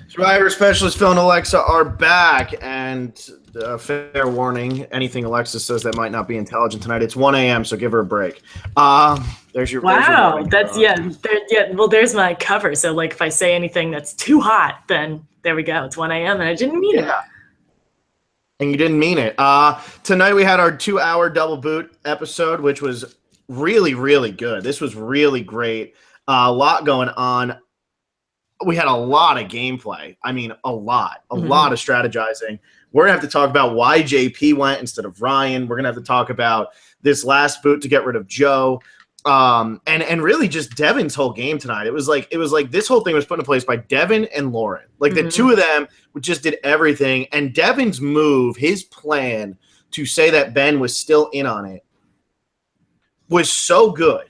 Survivor specialist Phil and Alexa are back, and fair warning, anything Alexa says that might not be intelligent tonight. It's 1 a.m., so give her a break. There's your wow. That's well, there's my cover. So like, if I say anything that's too hot, then there we go. It's 1 a.m. and I didn't mean it. And you didn't mean it. Tonight we had our 2-hour double boot episode, which was really, really good. This was really great. A lot going on. We had a lot of gameplay. I mean, a lot of strategizing. We're going to have to talk about why JP went instead of Ryan. We're going to have to talk about this last boot to get rid of Joe. And really just Devin's whole game tonight. It was like this whole thing was put in place by Devin and Lauren. Like the two of them just did everything. And Devin's move, his plan to say that Ben was still in on it was so good.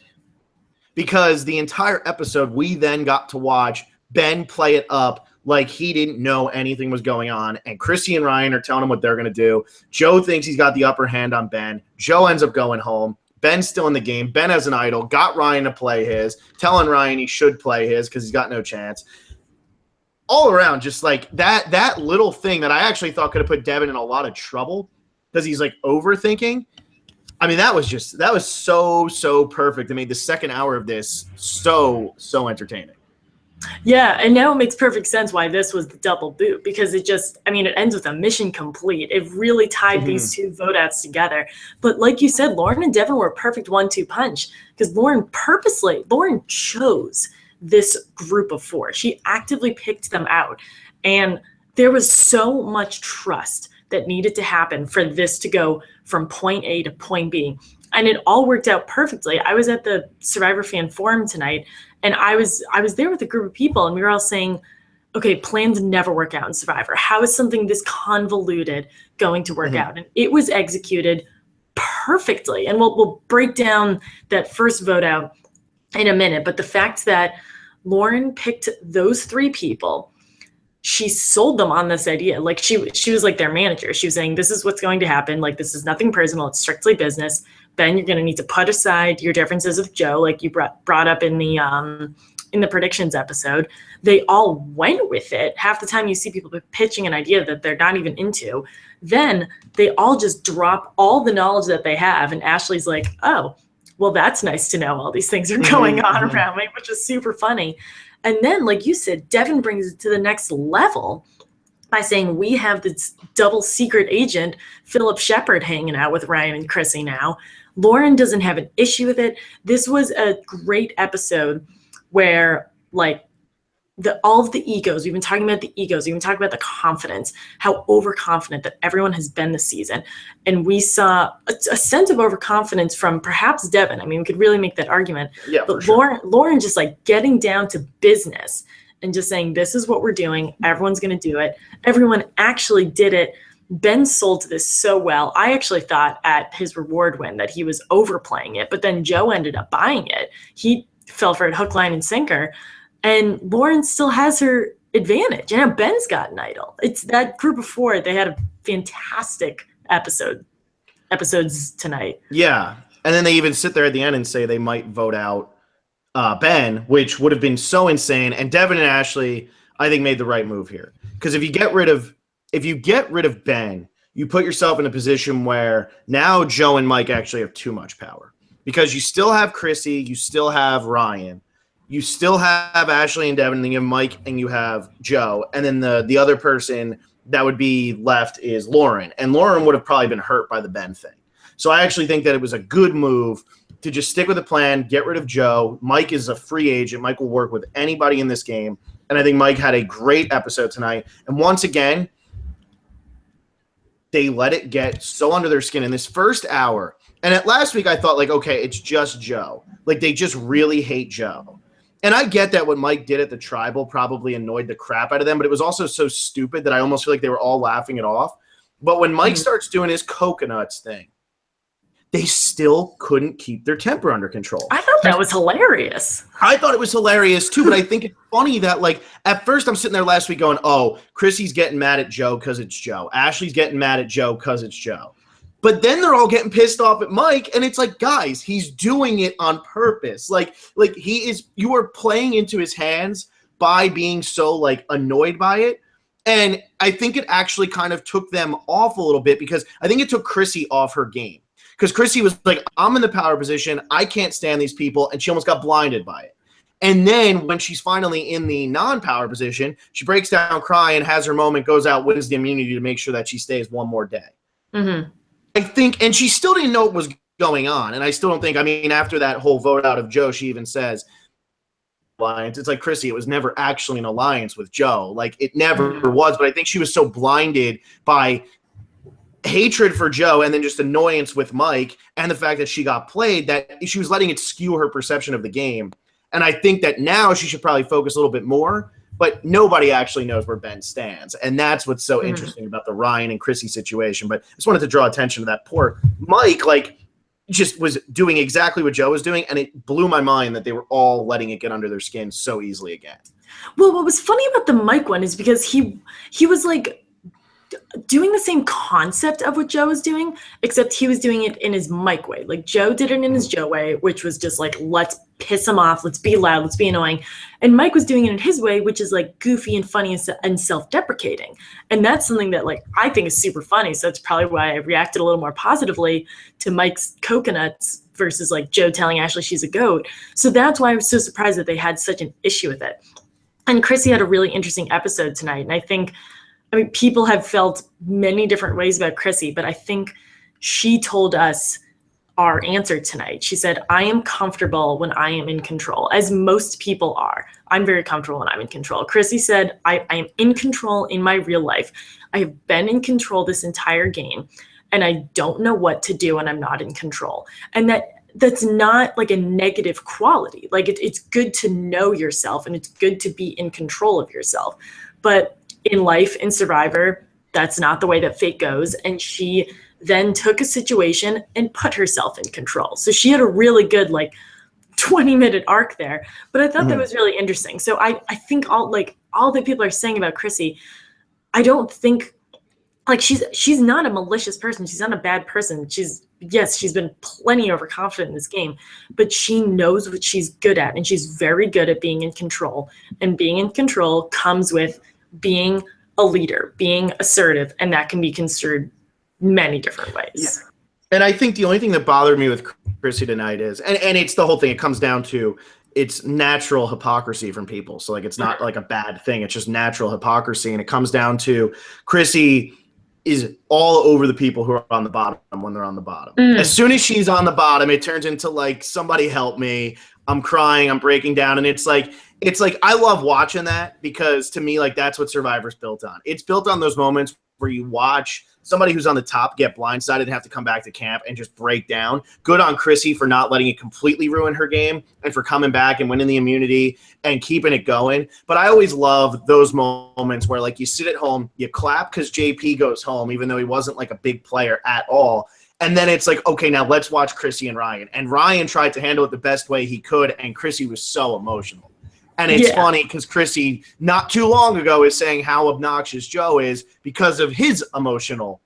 Because the entire episode, we then got to watch Ben play it up like he didn't know anything was going on. And Chrissy and Ryan are telling him what they're going to do. Joe thinks he's got the upper hand on Ben. Joe ends up going home. Ben's still in the game. Ben has an idol. Got Ryan to play his. Telling Ryan he should play his because he's got no chance. All around, just like that little thing that I actually thought could have put Devin in a lot of trouble because he's like overthinking. I mean, that was so perfect. It made the second hour of this so entertaining. Yeah, and now it makes perfect sense why this was the double boot, because it ends with a mission complete. It really tied these two vote outs together. But like you said, Lauren and Devin were a perfect 1-2 punch because Lauren chose this group of 4. She actively picked them out. And there was so much trust that needed to happen for this to go from point A to point B. And it all worked out perfectly. I was at the Survivor Fan Forum tonight, and I was there with a group of people, and we were all saying, okay, plans never work out in Survivor. How is something this convoluted going to work out? And it was executed perfectly. And we'll break down that first vote out in a minute. But the fact that Lauren picked those 3 people, she sold them on this idea. Like she was like their manager. She was saying, this is what's going to happen. Like, this is nothing personal. It's strictly business. Ben, you're going to need to put aside your differences with Joe, like you brought up in the predictions episode. They all went with it. Half the time you see people pitching an idea that they're not even into. Then they all just drop all the knowledge that they have. And Ashley's like, oh, well, that's nice to know all these things are going on around me, which is super funny. And then, like you said, Devin brings it to the next level by saying we have this double secret agent, Philip Shepard, hanging out with Ryan and Chrissy now. Lauren doesn't have an issue with it. This was a great episode where, like, all of the egos, we've been talking about the egos, we've been talking about the confidence, how overconfident that everyone has been this season. And we saw a sense of overconfidence from perhaps Devin. I mean, we could really make that argument. Yeah, but sure. Lauren just like getting down to business and just saying, this is what we're doing. Everyone's going to do it. Everyone actually did it. Ben sold this so well. I actually thought at his reward win that he was overplaying it, but then Joe ended up buying it. He fell for it hook, line, and sinker. And Lauren still has her advantage. And now Ben's got an idol. It's that group of 4. They had a fantastic episodes tonight. Yeah. And then they even sit there at the end and say they might vote out Ben, which would have been so insane. And Devin and Ashley, I think, made the right move here. Because if you get rid of Ben, you put yourself in a position where now Joe and Mike actually have too much power. Because you still have Chrissy, you still have Ryan, you still have Ashley and Devin, and then you have Mike and you have Joe. And then the other person that would be left is Lauren. And Lauren would have probably been hurt by the Ben thing. So I actually think that it was a good move to just stick with the plan, get rid of Joe. Mike is a free agent. Mike will work with anybody in this game. And I think Mike had a great episode tonight. And once again, they let it get so under their skin in this first hour. And at last week, I thought, like, okay, it's just Joe. Like, they just really hate Joe. And I get that what Mike did at the Tribal probably annoyed the crap out of them, but it was also so stupid that I almost feel like they were all laughing it off. But when Mike starts doing his coconuts thing, they still couldn't keep their temper under control. I thought that was hilarious. I thought it was hilarious too, but I think it's funny that, like, at first I'm sitting there last week going, oh, Chrissy's getting mad at Joe because it's Joe. Ashley's getting mad at Joe because it's Joe. But then they're all getting pissed off at Mike, and it's like, guys, he's doing it on purpose. Like you are playing into his hands by being so like annoyed by it. And I think it actually kind of took them off a little bit because I think it took Chrissy off her game. Because Chrissy was like, I'm in the power position. I can't stand these people. And she almost got blinded by it. And then when she's finally in the non-power position, she breaks down crying, has her moment, goes out, wins the immunity to make sure that she stays one more day. Mm-hmm. I think, and she still didn't know what was going on. And I still don't think, I mean, after that whole vote out of Joe, she even says, alliance. It's like, Chrissy, it was never actually an alliance with Joe. Like, it never was. But I think she was so blinded by hatred for Joe and then just annoyance with Mike and the fact that she got played that she was letting it skew her perception of the game. And I think that now she should probably focus a little bit more, but nobody actually knows where Ben stands. And that's what's so interesting about the Ryan and Chrissy situation. But I just wanted to draw attention to that poor Mike, like, just was doing exactly what Joe was doing, and it blew my mind that they were all letting it get under their skin so easily again. Well, what was funny about the Mike one is because he was like doing the same concept of what Joe was doing, except he was doing it in his Mike way. Like, Joe did it in his Joe way, which was just like, let's piss him off, let's be loud, let's be annoying. And Mike was doing it in his way, which is like goofy and funny and self-deprecating. And that's something that like I think is super funny. So that's probably why I reacted a little more positively to Mike's coconuts versus like Joe telling Ashley she's a goat. So that's why I was so surprised that they had such an issue with it. And Chrissy had a really interesting episode tonight. And I think, I mean, people have felt many different ways about Chrissy, but I think she told us our answer tonight. She said, I am comfortable when I am in control, as most people are. I'm very comfortable when I'm in control. Chrissy said, I am in control in my real life. I have been in control this entire game, and I don't know what to do when I'm not in control. And that's not like a negative quality. Like, it's good to know yourself, and it's good to be in control of yourself. But in life, in Survivor, that's not the way that fate goes. And she then took a situation and put herself in control. So she had a really good, like, 20-minute arc there. But I thought that was really interesting. So I think all that people are saying about Chrissy, I don't think, like, she's not a malicious person. She's not a bad person. She's been plenty overconfident in this game, but she knows what she's good at. And she's very good at being in control. And being in control comes with being a leader, being assertive, and that can be construed many different ways. Yeah. And I think the only thing that bothered me with Chrissy tonight is, and it's the whole thing, it comes down to, it's natural hypocrisy from people. So like, it's not like a bad thing. It's just natural hypocrisy. And it comes down to Chrissy is all over the people who are on the bottom when they're on the bottom. As soon as she's on the bottom, it turns into like, somebody help me. I'm crying, I'm breaking down. And it's like, I love watching that because to me, like, that's what Survivor's built on. It's built on those moments where you watch somebody who's on the top get blindsided and have to come back to camp and just break down. Good on Chrissy for not letting it completely ruin her game and for coming back and winning the immunity and keeping it going. But I always love those moments where, like, you sit at home, you clap because JP goes home, even though he wasn't like a big player at all. And then it's like, okay, now let's watch Chrissy and Ryan. And Ryan tried to handle it the best way he could, and Chrissy was so emotional. And it's funny because Chrissy, not too long ago, is saying how obnoxious Joe is because of his emotional.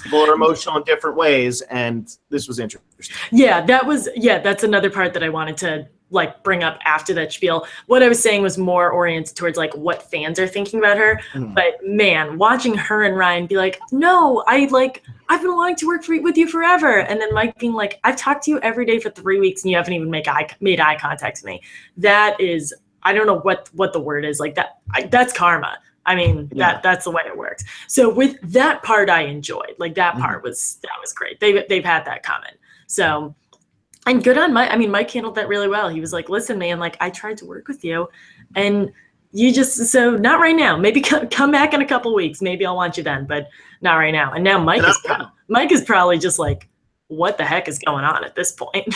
People are emotional in different ways, and this was interesting. Yeah, that's another part that I wanted to like bring up after that spiel. What I was saying was more oriented towards like what fans are thinking about her. But man, watching her and Ryan be like, no, I've been wanting to work with you forever. And then Mike being like, I've talked to you every day for 3 weeks and you haven't even made eye contact with me. That is, I don't know what the word is, like that. That's karma. I mean, that's the way it works. So with that part, I enjoyed. Like, that part was great. They've had that comment. So, and good on Mike. I mean, Mike handled that really well. He was like, listen, man, like, I tried to work with you and you just, so not right now. Maybe come back in a couple weeks. Maybe I'll want you then, but not right now. And now Mike is probably just like, what the heck is going on at this point?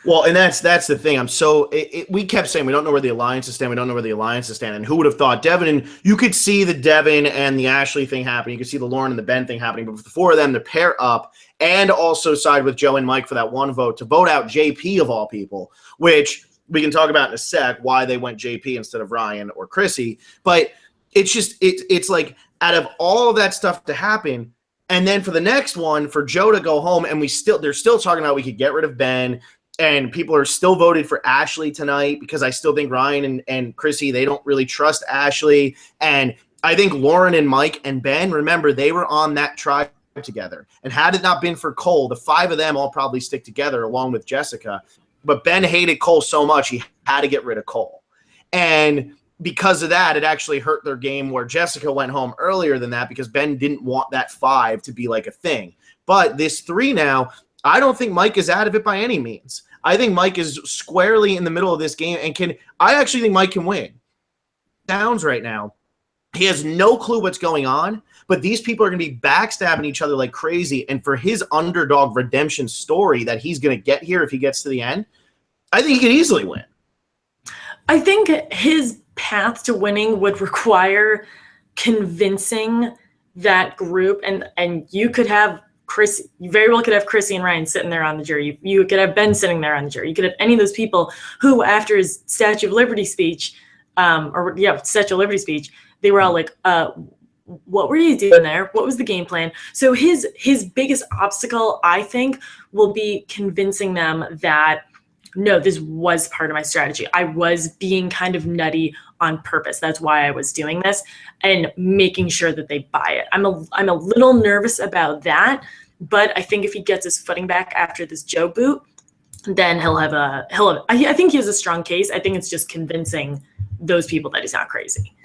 Well, and that's the thing. We kept saying we don't know where the alliances stand. We don't know where the alliances stand. And who would have thought Devin? And you could see the Devin and the Ashley thing happening. You could see the Lauren and the Ben thing happening. But for the four of them to pair up and also side with Joe and Mike for that one vote to vote out JP of all people, which we can talk about in a sec why they went JP instead of Ryan or Chrissy. But it's just it's like out of all of that stuff to happen. And then for the next one, for Joe to go home, and they're still talking about we could get rid of Ben. and people are still voted for Ashley tonight because I still think Ryan and Chrissy, they don't really trust Ashley. And I think Lauren and Mike and Ben, remember, they were on that tribe together. And had it not been for Cole, the 5 of them all probably stick together along with Jessica. But Ben hated Cole so much, he had to get rid of Cole. And because of that, it actually hurt their game where Jessica went home earlier than that because Ben didn't want that 5 to be like a thing. But this 3 now, I don't think Mike is out of it by any means. I think Mike is squarely in the middle of this game and I actually think Mike can win. Downs right now. He has no clue what's going on, but these people are going to be backstabbing each other like crazy. And for his underdog redemption story that he's going to get here if he gets to the end, I think he could easily win. I think his path to winning would require convincing that group, and you could have Chris, you very well could have Chrissy and Ryan sitting there on the jury. You could have Ben sitting there on the jury. You could have any of those people who, after his Statue of Liberty speech, Statue of Liberty speech, they were all like, what were you doing there? What was the game plan? So his biggest obstacle, I think, will be convincing them that, no, this was part of my strategy. I was being kind of nutty on purpose. That's why I was doing this, and making sure that they buy it. I'm a little nervous about that, but I think if he gets his footing back after this Joe boot, then I think he has a strong case. I think it's just convincing those people that he's not crazy.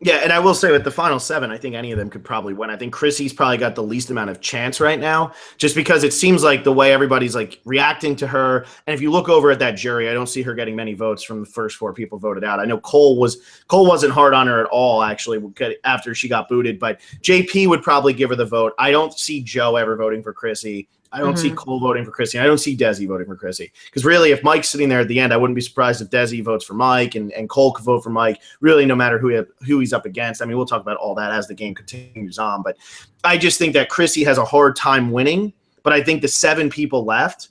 Yeah, and I will say with the final 7, I think any of them could probably win. I think Chrissy's probably got the least amount of chance right now, just because it seems like the way everybody's like reacting to her. And if you look over at that jury, I don't see her getting many votes from the first 4 people voted out. I know Cole wasn't hard on her at all, actually, after she got booted, but JP would probably give her the vote. I don't see Joe ever voting for Chrissy. I don't see Cole voting for Chrissy. I don't see Desi voting for Chrissy. Because really, if Mike's sitting there at the end, I wouldn't be surprised if Desi votes for Mike and Cole could vote for Mike, really no matter who he's up against. I mean, we'll talk about all that as the game continues on. But I just think that Chrissy has a hard time winning. But I think the 7 people left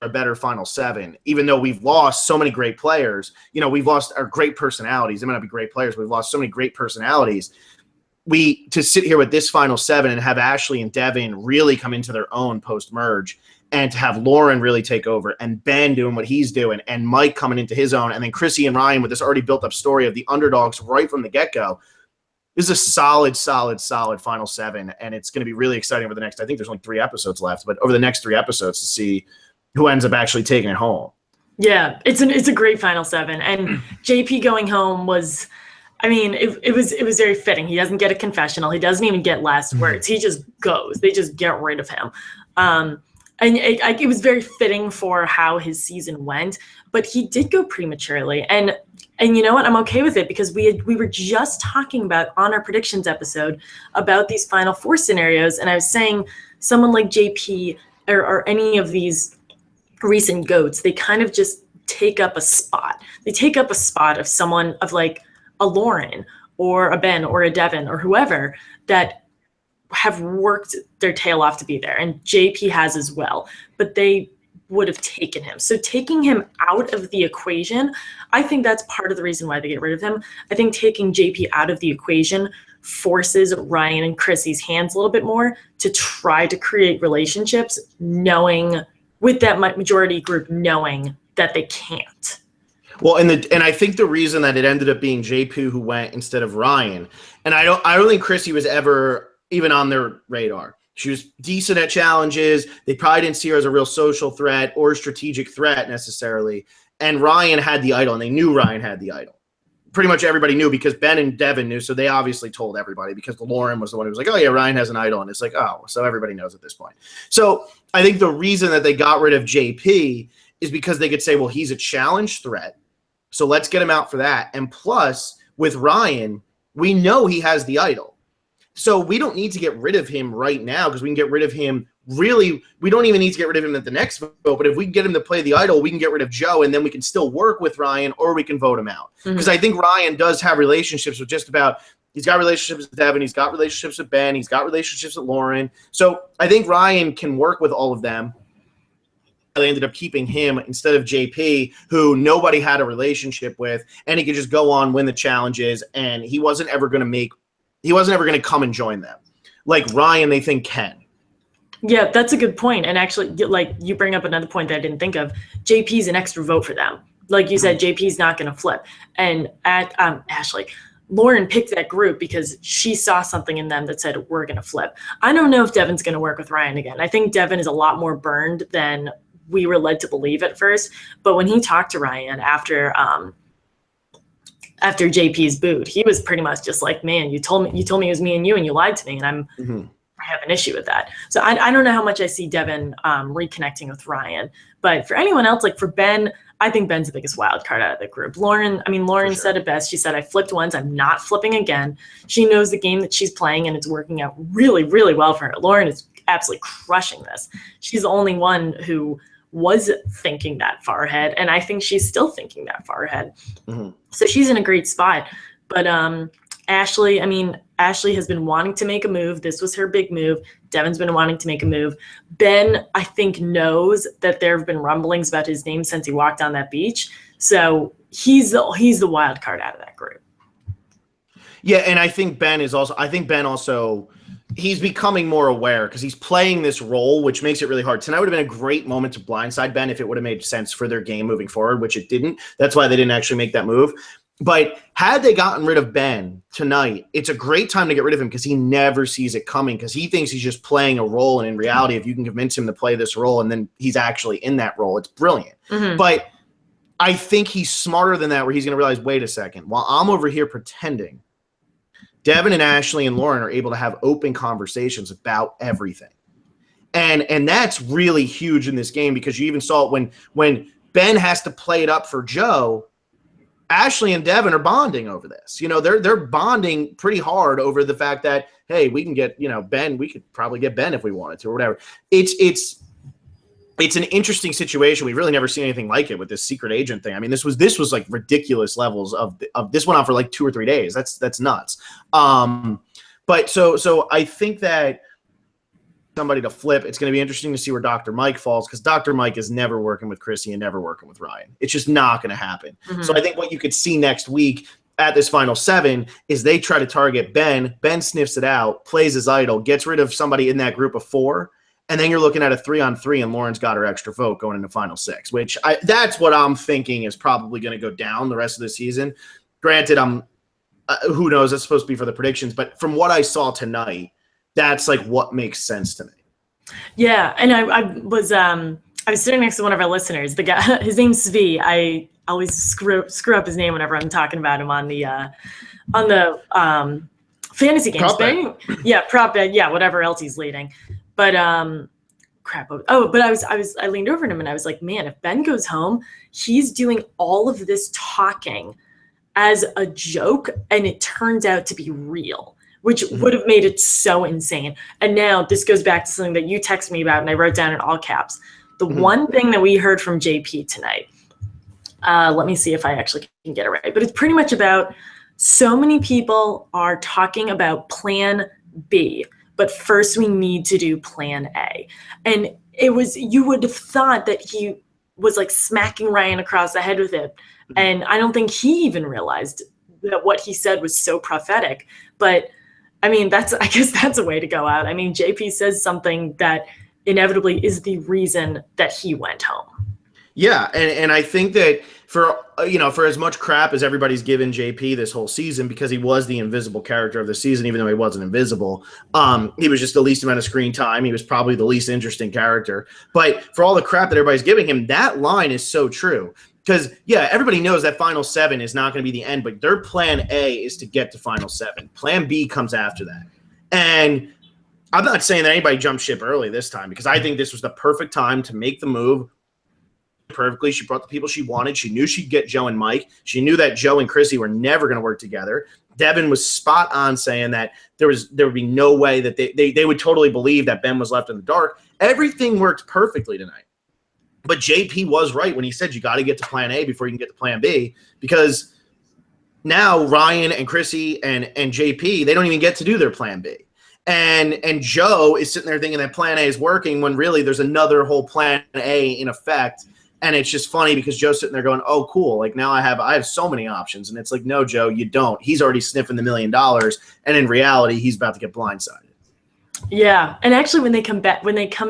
are a better final 7, even though we've lost so many great players. You know, we've lost our great personalities. They might not be great players, but we've lost so many great personalities. To sit here with this final 7 and have Ashley and Devin really come into their own post-merge, and to have Lauren really take over, and Ben doing what he's doing, and Mike coming into his own, and then Chrissy and Ryan with this already built-up story of the underdogs right from the get-go. This is a solid final 7, and it's going to be really exciting over the next – I think there's only 3 episodes left, but over the next 3 episodes to see who ends up actually taking it home. Yeah, it's a great final 7, and JP going home was – I mean, it was very fitting. He doesn't get a confessional. He doesn't even get last words. He just goes. They just get rid of him. And it was very fitting for how his season went. But he did go prematurely. And you know what? I'm okay with it, because we were just talking about on our predictions episode about these final 4 scenarios. And I was saying someone like JP or any of these recent GOATs, they kind of just take up a spot. They take up a spot of someone of like a Lauren or a Ben or a Devin or whoever that have worked their tail off to be there. And JP has as well, but they would have taken him. So taking him out of the equation, I think that's part of the reason why they get rid of him. I think taking JP out of the equation forces Ryan and Chrissy's hands a little bit more to try to create relationships, knowing with that majority group, knowing that they can't. Well, and I think the reason that it ended up being JP who went instead of Ryan, and I don't think Chrissy was ever even on their radar. She was decent at challenges. They probably didn't see her as a real social threat or a strategic threat necessarily. And Ryan had the idol, and they knew Ryan had the idol. Pretty much everybody knew, because Ben and Devin knew, so they obviously told everybody, because Lauren was the one who was like, oh yeah, Ryan has an idol, and it's like, oh, so everybody knows at this point. So I think the reason that they got rid of JP is because they could say, well, he's a challenge threat, so let's get him out for that. And plus, with Ryan, we know he has the idol. So we don't need to get rid of him right now, because we can get rid of him really. We don't even need to get rid of him at the next vote. But if we can get him to play the idol, we can get rid of Joe, and then we can still work with Ryan, or we can vote him out. Because I think Ryan does have relationships with just about – he's got relationships with Devin. He's got relationships with Ben. He's got relationships with Lauren. So I think Ryan can work with all of them. They ended up keeping him instead of JP, who nobody had a relationship with, and he could just go on, win the challenges, and he wasn't ever going to come and join them like Ryan they think can. Yeah, that's a good point. And actually, like you bring up another point that I didn't think of. JP's an extra vote for them. Like you said, JP's not going to flip. And Ashley, Lauren picked that group because she saw something in them that said, we're going to flip. I don't know if Devin's going to work with Ryan again. I think Devin is a lot more burned than we were led to believe at first. But when he talked to Ryan after JP's boot, he was pretty much just like, man, you told me it was me and you, and you lied to me. And I have an issue with that. So I don't know how much I see Devin reconnecting with Ryan. But for anyone else, like for Ben, I think Ben's the biggest wild card out of the group. Lauren said it best. She said, I flipped once. I'm not flipping again. She knows the game that she's playing, and it's working out really, really well for her. Lauren is absolutely crushing this. She's the only one who was thinking that far ahead, and I think she's still thinking that far ahead. So she's in a great spot. But Ashley has been wanting to make a move. This was her big move. Devin's been wanting to make a move. Ben, I think, knows that there have been rumblings about his name since he walked on that beach. So he's the wild card out of that group. Yeah, and I think Ben also he's becoming more aware because he's playing this role, which makes it really hard. Tonight would have been a great moment to blindside Ben if it would have made sense for their game moving forward, which it didn't. That's why they didn't actually make that move. But had they gotten rid of Ben tonight, it's a great time to get rid of him because he never sees it coming because he thinks he's just playing a role. And in reality, if you can convince him to play this role and then he's actually in that role, it's brilliant. But I think he's smarter than that where he's going to realize, wait a second, while I'm over here pretending, Devin and Ashley and Lauren are able to have open conversations about everything. And that's really huge in this game because you even saw it when Ben has to play it up for Joe. Ashley and Devin are bonding over this. They're bonding pretty hard over the fact that, hey, we can get, Ben, we could probably get Ben if we wanted to or whatever. It's an interesting situation. We've really never seen anything like it with this secret agent thing. I mean, this was like ridiculous levels of this went on for like 2 or 3 days. That's nuts. But so I think that somebody to flip. It's going to be interesting to see where Dr. Mike falls because Dr. Mike is never working with Chrissy and never working with Ryan. It's just not going to happen. So I think what you could see next week at this final 7 is they try to target Ben. Ben sniffs it out, plays his idol, gets rid of somebody in that group of 4, and then you're looking at a 3-on-3 and Lauren's got her extra vote going into final 6, which that's what I'm thinking is probably going to go down the rest of the season. Granted, who knows? That's supposed to be for the predictions, but from what I saw tonight, that's like what makes sense to me. Yeah, and I was sitting next to one of our listeners. The guy, his name's Svi. I always screw up his name whenever I'm talking about him on the fantasy games. Prop bet, whatever else he's leading. But crap. Oh, but I leaned over to him and I was like, man, if Ben goes home, he's doing all of this talking as a joke, and it turns out to be real, which would have made it so insane. And now this goes back to something that you texted me about, and I wrote down in all caps. The one thing that we heard from JP tonight, let me see if I actually can get it right, but it's pretty much about so many people are talking about plan B, but first we need to do plan A. And you would have thought that he was like smacking Ryan across the head with it. And I don't think he even realized that what he said was so prophetic. But I mean, I guess that's a way to go out. I mean, JP says something that inevitably is the reason that he went home. Yeah, and I think that for as much crap as everybody's given JP this whole season because he was the invisible character of the season, even though he wasn't invisible, he was just the least amount of screen time. He was probably the least interesting character. But for all the crap that everybody's giving him, that line is so true. Because, yeah, everybody knows that Final 7 is not going to be the end, but their plan A is to get to Final 7. Plan B comes after that. And I'm not saying that anybody jumped ship early this time because I think this was the perfect time to make the move perfectly. She brought the people she wanted. She knew she'd get Joe and Mike. She knew that Joe and Chrissy were never going to work together. Devin was spot on saying that there would be no way that they would totally believe that Ben was left in the dark. Everything worked perfectly tonight. But JP was right when he said you got to get to plan A before you can get to plan B because now Ryan and Chrissy and JP, they don't even get to do their plan B. And Joe is sitting there thinking that plan A is working when really there's another whole plan A in effect. And it's just funny because Joe's sitting there going, oh, cool. Like now I have so many options. And it's like, no, Joe, you don't. He's already sniffing the $1 million. And in reality, he's about to get blindsided. Yeah, and actually, when they come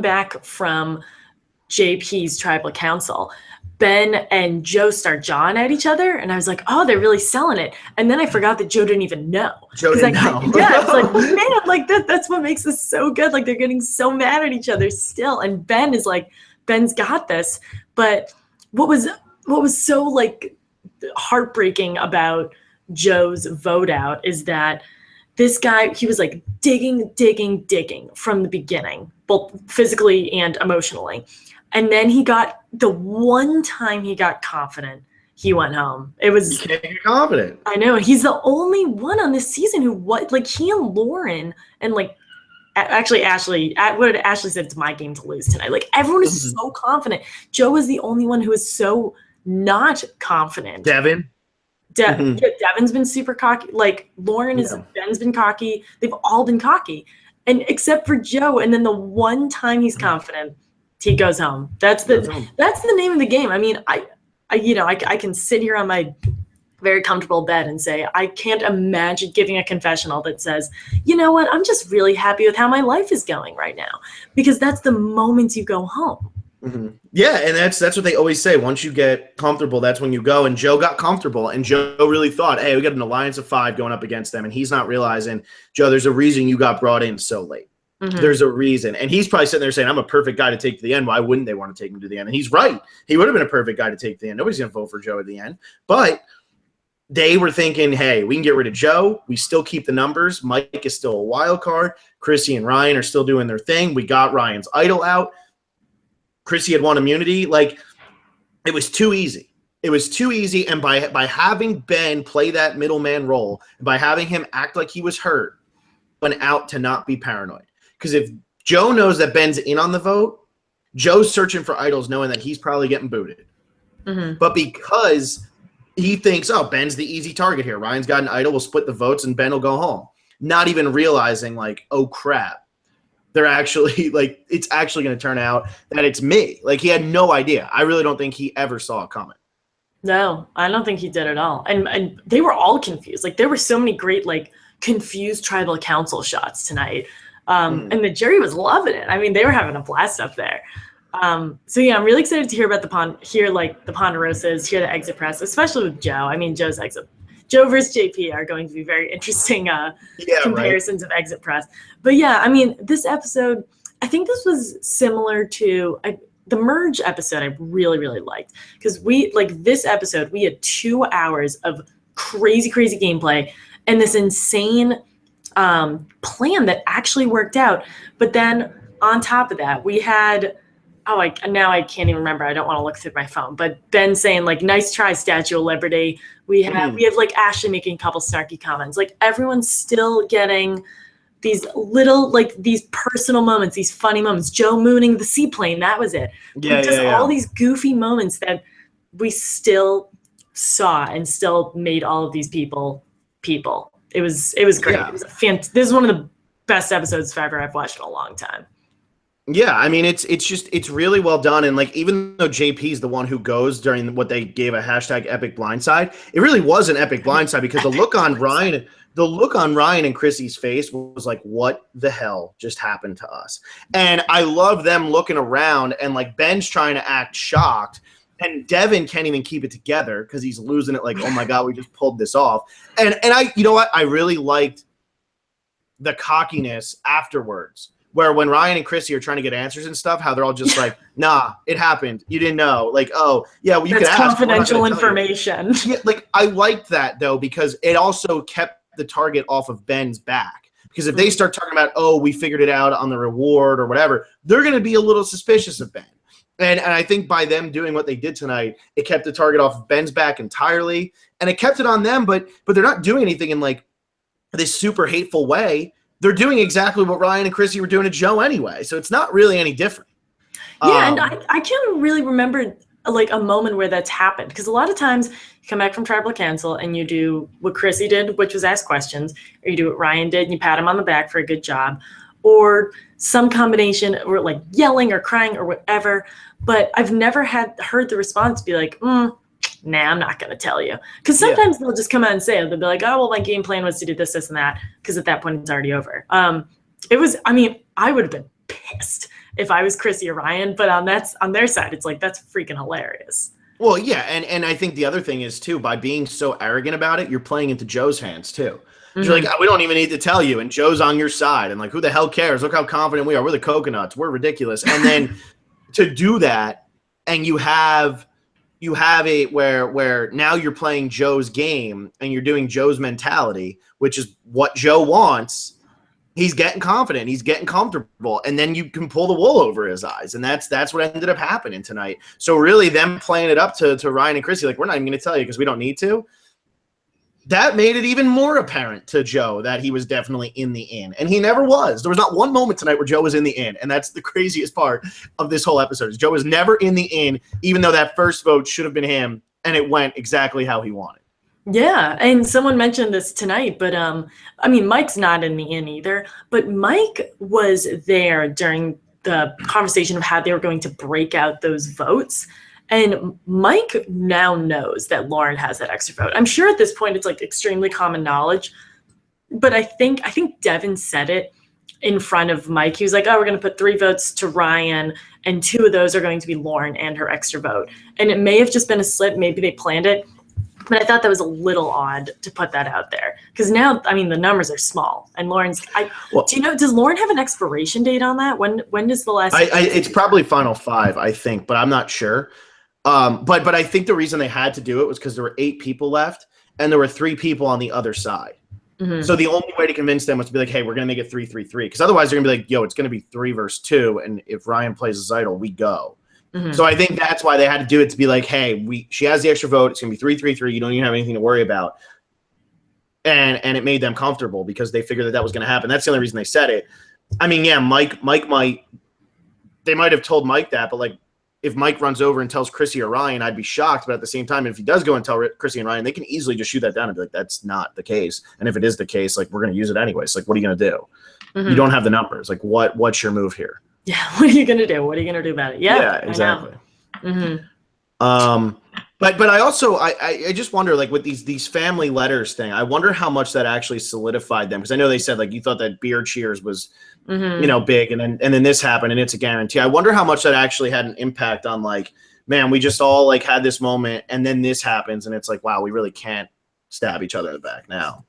back from JP's tribal council, Ben and Joe start jawing at each other, and I was like, "Oh, they're really selling it." And then I forgot that Joe didn't even know. Joe didn't know. Yeah, it's like, man, like that's what makes this so good. Like they're getting so mad at each other still, and Ben is like, Ben's got this. But what was so like heartbreaking about Joe's vote out is that this guy, he was like digging from the beginning, both physically and emotionally. And then he got the one time he got confident, he went home. It was, you can't get confident. I know. He's the only one on this season who, what, like he and Lauren and like, actually what did Ashley said? It's my game to lose tonight. Like everyone is so confident. Joe is the only one who is so not confident. Devin. Yeah, Devin's been super cocky. Like Lauren Ben's been cocky. They've all been cocky, and except for Joe. And then the one time he's confident, he goes home. That's the name of the game. I mean, I can sit here on my very comfortable bed and say I can't imagine giving a confessional that says, you know what, I'm just really happy with how my life is going right now, because that's the moment you go home. Mm-hmm. Yeah, and that's what they always say. Once you get comfortable, that's when you go. And Joe got comfortable, and Joe really thought, hey, we got an alliance of 5 going up against them, and he's not realizing, Joe, there's a reason you got brought in so late. Mm-hmm. There's a reason. And he's probably sitting there saying, I'm a perfect guy to take to the end. Why wouldn't they want to take him to the end? And he's right. He would have been a perfect guy to take to the end. Nobody's going to vote for Joe at the end. But they were thinking, hey, we can get rid of Joe. We still keep the numbers. Mike is still a wild card. Chrissy and Ryan are still doing their thing. We got Ryan's idol out. Chrissy had won immunity. Like, it was too easy. It was too easy. And by having Ben play that middleman role, by having him act like he was hurt, went out to not be paranoid. Because if Joe knows that Ben's in on the vote, Joe's searching for idols knowing that he's probably getting booted. Mm-hmm. But because he thinks, oh, Ben's the easy target here. Ryan's got an idol. We'll split the votes and Ben will go home. Not even realizing, like, oh, crap. They're actually, like, it's actually going to turn out that it's me. Like, he had no idea. I really don't think he ever saw it coming. No, I don't think he did at all. And they were all confused. Like, there were so many great, like, confused tribal council shots tonight. And the jury was loving it. I mean, they were having a blast up there. So yeah, I'm really excited to hear about the Ponderosas, hear the exit press, especially with Joe. I mean, Joe versus JP are going to be very interesting comparisons of exit press. But yeah, I mean, this episode, I think this was similar to the merge episode. I really, really liked, because this episode, we had 2 hours of crazy gameplay and this insane plan that actually worked out. But then on top of that, we had, now I can't even remember. I don't want to look through my phone. But Ben saying, like, nice try, Statue of Liberty. We have like Ashley making a couple snarky comments. Like, everyone's still getting these little, like, these personal moments, these funny moments. Joe mooning the seaplane, that was it. All these goofy moments that we still saw and still made all of these people. It was great. Yeah. It was this is one of the best episodes I've watched in a long time. Yeah, I mean, it's really well done. And, like, even though JP's the one who goes during what they gave a hashtag epic blindside, it really was an epic blindside, because the look on Ryan and Chrissy's face was like, what the hell just happened to us? And I love them looking around, and, like, Ben's trying to act shocked, and Devin can't even keep it together because he's losing it. Like, oh my God, we just pulled this off. And I, you know what? I really liked the cockiness afterwards, where when Ryan and Chrissy are trying to get answers and stuff, how they're all just like, nah, it happened. You didn't know. Like, oh, yeah, well, you could ask. Confidential information. Yeah, like, I liked that, though, because it also kept the target off of Ben's back. Because if they start talking about, oh, we figured it out on the reward or whatever, they're going to be a little suspicious of Ben. And I think by them doing what they did tonight, it kept the target off of Ben's back entirely. And it kept it on them, but they're not doing anything in, like, this super hateful way. They're doing exactly what Ryan and Chrissy were doing to Joe anyway. So it's not really any different. Yeah, and I can't really remember, like, a moment where that's happened. Because a lot of times you come back from tribal council and you do what Chrissy did, which was ask questions, or you do what Ryan did and you pat him on the back for a good job, or some combination, or like yelling or crying or whatever. But I've never heard the response be like, nah, I'm not going to tell you. Because sometimes they'll just come out and say it. They'll be like, oh, well, my game plan was to do this, this, and that. Because at that point, it's already over. it was, I mean, I would have been pissed if I was Chrissy or Ryan, but on their side, it's like, that's freaking hilarious. Well, yeah, and I think the other thing is too, by being so arrogant about it, you're playing into Joe's hands too. You're like, we don't even need to tell you, and Joe's on your side, and like, who the hell cares? Look how confident we are. We're the coconuts. We're ridiculous. And then to do that, and you have it where now you're playing Joe's game and you're doing Joe's mentality, which is what Joe wants. He's getting confident. He's getting comfortable. And then you can pull the wool over his eyes. And that's what ended up happening tonight. So really them playing it up to Ryan and Chrissy, like, we're not even going to tell you because we don't need to. That made it even more apparent to Joe that he was definitely in the in. And he never was. There was not one moment tonight where Joe was in the in. And that's the craziest part of this whole episode. Is Joe was never in the in, even though that first vote should have been him. And it went exactly how he wanted. Yeah, and someone mentioned this tonight, but I mean, Mike's not in the in either, but Mike was there during the conversation of how they were going to break out those votes. And Mike now knows that Lauren has that extra vote. I'm sure at this point it's like extremely common knowledge, but I think Devin said it in front of Mike. He was like, oh, we're going to put 3 votes to Ryan, and 2 of those are going to be Lauren and her extra vote. And it may have just been a slip. Maybe they planned it. But I thought that was a little odd to put that out there because now, I mean, the numbers are small, and Lauren's. Do you know? Does Lauren have an expiration date on that? When does the last? It's probably final 5, I think, but I'm not sure. But I think the reason they had to do it was because there were 8 people left, and there were 3 people on the other side. Mm-hmm. So the only way to convince them was to be like, hey, we're going to make it 3-3-3, because otherwise they're going to be like, yo, it's going to be 3 versus 2, and if Ryan plays his idol, we go. Mm-hmm. So I think that's why they had to do it, to be like, hey, she has the extra vote. It's going to be 3-3-3. You don't even have anything to worry about. And it made them comfortable because they figured that was going to happen. That's the only reason they said it. I mean, yeah, Mike might – they might have told Mike that, but, like, if Mike runs over and tells Chrissy or Ryan, I'd be shocked. But at the same time, if he does go and tell Chrissy and Ryan, they can easily just shoot that down and be like, that's not the case. And if it is the case, like, we're going to use it anyways. Like, what are you going to do? Mm-hmm. You don't have the numbers. Like, what's your move here? Yeah, what are you gonna do? What are you gonna do about it? Yeah, exactly. Mm-hmm. But I also I just wonder, like, with these family letters thing, I wonder how much that actually solidified them, because I know they said, like, you thought that beer cheers was big, and then this happened and it's a guarantee. I wonder how much that actually had an impact on, like, man, we just all, like, had this moment and then this happens and it's like, wow, we really can't stab each other in the back now.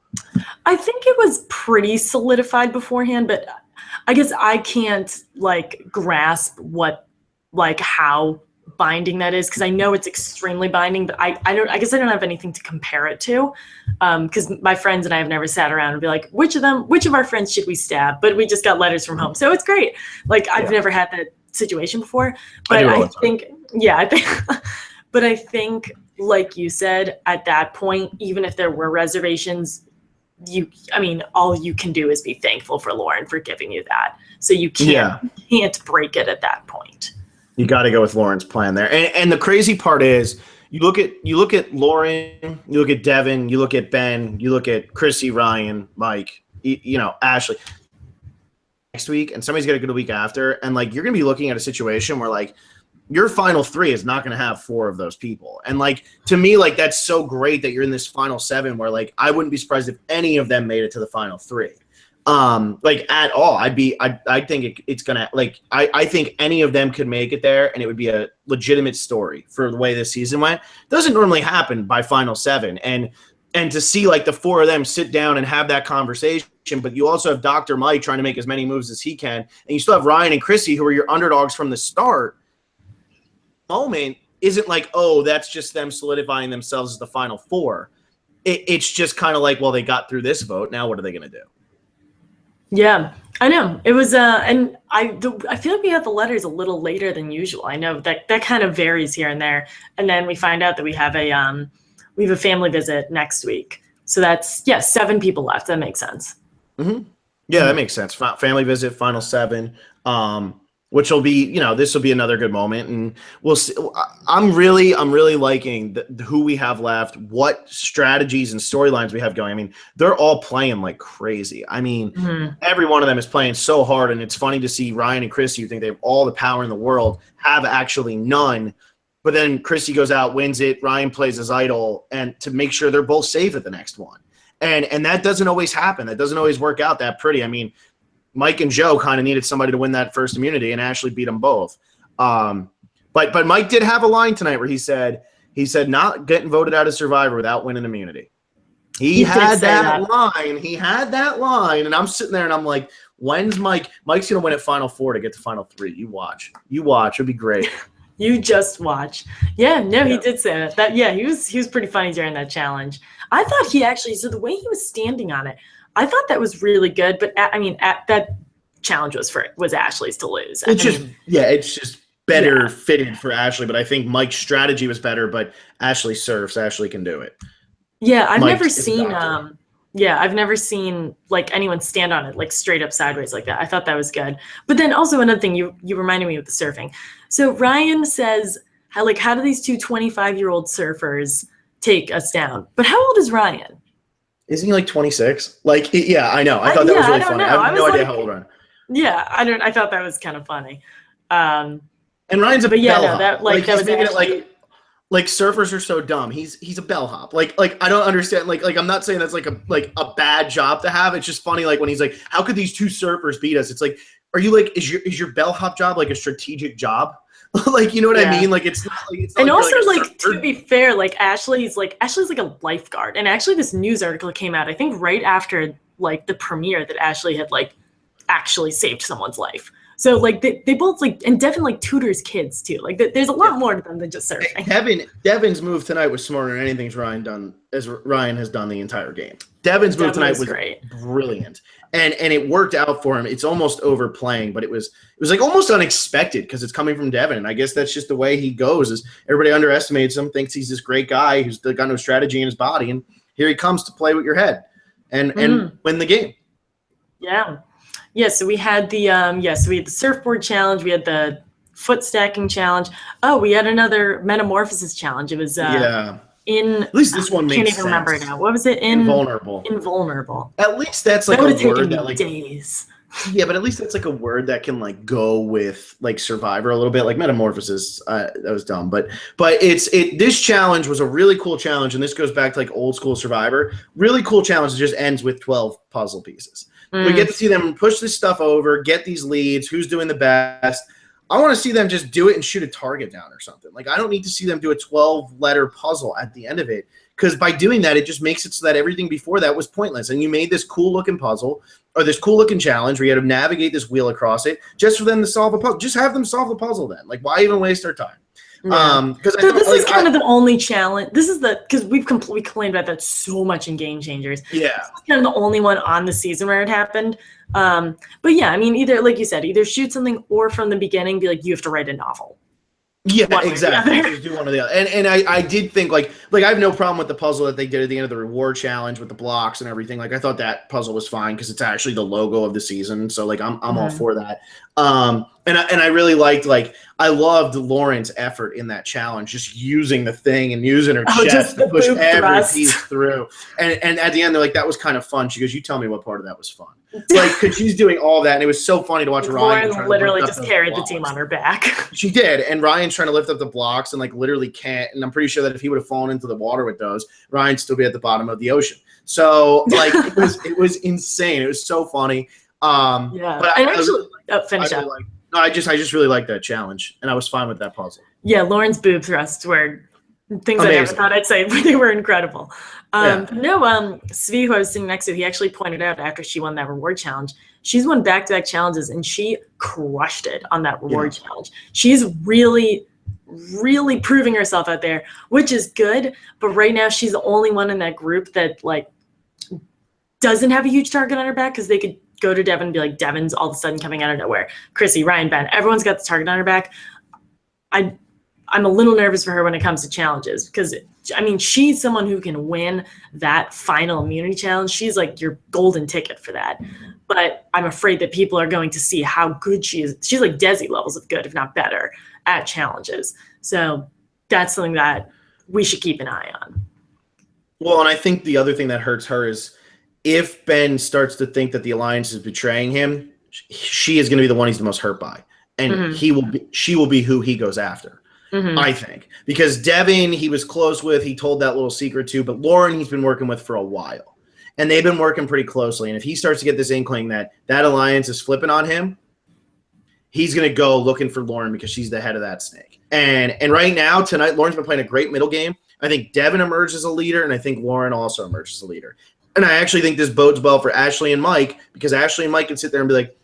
I think it was pretty solidified beforehand, but I guess I can't, like, grasp how binding that is, because I know it's extremely binding, but I guess I don't have anything to compare it to, because my friends and I have never sat around and be like, which of our friends should we stab? But we just got letters from home, so it's great. Like, I've never had that situation before, but I think, but I think, like you said, at that point, even if there were reservations, all you can do is be thankful for Lauren for giving you that. So you can't break it at that point. You got to go with Lauren's plan there. And the crazy part is, you look at Lauren, you look at Devin, you look at Ben, you look at Chrissy, Ryan, Mike, Ashley. Next week, and somebody's got to go the week after, and, like, you're going to be looking at a situation where, like, your final 3 is not going to have 4 of those people. And, like, to me, like, that's so great that you're in this final 7 where, like, I wouldn't be surprised if any of them made it to the final 3. Like, at all. I think it's going to, like, I think any of them could make it there, and it would be a legitimate story for the way this season went. It doesn't normally happen by final 7. And to see, like, the 4 of them sit down and have that conversation, but you also have Dr. Mike trying to make as many moves as he can, and you still have Ryan and Chrissy, who are your underdogs from the start. Moment isn't like, oh, that's just them solidifying themselves as the final 4. It's just kind of like, well, they got through this vote. Now what are they going to do? Yeah, I know. It was, and I feel like we have the letters a little later than usual. I know that kind of varies here and there. And then we find out that we have a family visit next week. So that's, 7 people left. That makes sense. Mm-hmm. Yeah, that makes sense. Family visit, final 7. Which will be, this will be another good moment, and we'll see. I'm really liking who we have left, what strategies and storylines we have going. I mean, they're all playing like crazy. I mean, every one of them is playing so hard, and it's funny to see Ryan and Chrissy, who think they have all the power in the world, have actually none. But then Chrissy goes out, wins it. Ryan plays his idol, and to make sure they're both safe at the next one. And that doesn't always happen. That doesn't always work out that pretty. I mean, Mike and Joe kind of needed somebody to win that first immunity, and Ashley beat them both. But Mike did have a line tonight where he said not getting voted out as Survivor without winning immunity. He had that line. He had that line, and I'm sitting there and I'm like, when's Mike? Mike's gonna win at Final Four to get to Final Three. You watch. It'd be great. You just watch. Yeah, no, he did say that. He was pretty funny during that challenge. I thought he actually, so the way he was standing on it, I thought that was really good. But that challenge was Ashley's to lose. It's just better fitted for Ashley. But I think Mike's strategy was better. But Ashley surfs. Ashley can do it. Yeah, I've never seen like anyone stand on it like straight up sideways like that. I thought that was good. But then also another thing, you reminded me of the surfing. So Ryan says, how do these two 25-year-old surfers take us down? But how old is Ryan? Isn't he like 26? I know. I thought that was really funny. I have no idea how old Ryan. Yeah, I thought that was kind of funny. And Ryan's a bellhop. That was actually, like surfers are so dumb. He's a bellhop. Like I don't understand. Like I'm not saying that's like a bad job to have. It's just funny. Like when he's like, how could these two surfers beat us? It's like, are you like, is your bellhop job like a strategic job? Like, you know what I mean? Like it's not like it's not. And also to be fair, like Ashley's like a lifeguard. And actually this news article came out, I think right after like the premiere, that Ashley had like actually saved someone's life. So like they both like, and Devin like tutors kids too. Like there's a lot more to them than just surfing. Devin's move tonight was smarter than anything Ryan has done the entire game. Devin's move tonight was great. Brilliant. And it worked out for him. It's almost overplaying, but it was like almost unexpected because it's coming from Devin. And I guess that's just the way he goes. Is everybody underestimates him, thinks he's this great guy who's got no strategy in his body, and here he comes to play with your head and win the game. Yeah. Yeah, so we had the surfboard challenge, we had the foot stacking challenge. Oh, we had another metamorphosis challenge. It was at least this one makes sense. I can't even remember it now. What was it? Invulnerable. At least that's like a word that like days. Yeah, but at least that's like a word that can like go with like Survivor a little bit. Like metamorphosis, that was dumb, but this challenge was a really cool challenge, and this goes back to like old school Survivor. Really cool challenge that just ends with 12 puzzle pieces. We get to see them push this stuff over, get these leads, who's doing the best. I want to see them just do it and shoot a target down or something. Like I don't need to see them do a 12-letter puzzle at the end of it, because by doing that, it just makes it so that everything before that was pointless. And you made this cool-looking puzzle or this cool-looking challenge where you had to navigate this wheel across it just for them to solve a puzzle. Just have them solve the puzzle then. Like why even waste our time? Yeah. So this is kind of the only challenge. This is because we complained about that so much in Game Changers. Yeah, this is kind of the only one on the season where it happened. But yeah, I mean, either like you said, either shoot something or from the beginning be like you have to write a novel. Yeah, exactly. Just do one or the other. And I did think like I have no problem with the puzzle that they did at the end of the reward challenge with the blocks and everything. Like I thought that puzzle was fine because it's actually the logo of the season. So like I'm all for that. And I really liked I loved Lauren's effort in that challenge, just using the thing and using her chest to push every piece through. And at the end they're like, that was kind of fun. She goes, you tell me what part of that was fun. Like, because she's doing all that, and it was so funny to watch Ryan. Lauren literally just carried the team on her back. She did, and Ryan's trying to lift up the blocks and like literally can't. And I'm pretty sure that if he would have fallen into the water with those, Ryan'd still be at the bottom of the ocean. So like it was insane. It was so funny. Yeah, but I just really liked that challenge, and I was fine with that puzzle. Yeah, Lauren's boob thrusts were things I never thought I'd say, but they were incredible. Svi, who I was sitting next to, he actually pointed out after she won that reward challenge, she's won back-to-back challenges, and she crushed it on that reward challenge. She's really, really proving herself out there, which is good. But right now, she's the only one in that group that like doesn't have a huge target on her back, because they could go to Devin and be like, Devin's all of a sudden coming out of nowhere. Chrissy, Ryan, Ben, everyone's got the target on her back. I'm a little nervous for her when it comes to challenges, because I mean, she's someone who can win that final immunity challenge. She's like your golden ticket for that. But I'm afraid that people are going to see how good she is. She's like Desi levels of good, if not better, at challenges. So that's something that we should keep an eye on. Well, and I think the other thing that hurts her is if Ben starts to think that the Alliance is betraying him, she is going to be the one he's the most hurt by. And she will be who he goes after. I think, because Devin, he was close with, he told that little secret to, but Lauren, he's been working with for a while. and they've been working pretty closely. And if he starts to get this inkling that alliance is flipping on him, he's going to go looking for Lauren because she's the head of that snake. And right now, tonight, Lauren's been playing a great middle game. I think Devin emerged as a leader, and I think Lauren also emerged as a leader. And I actually think this bodes well for Ashley and Mike, because Ashley and Mike can sit there and be like,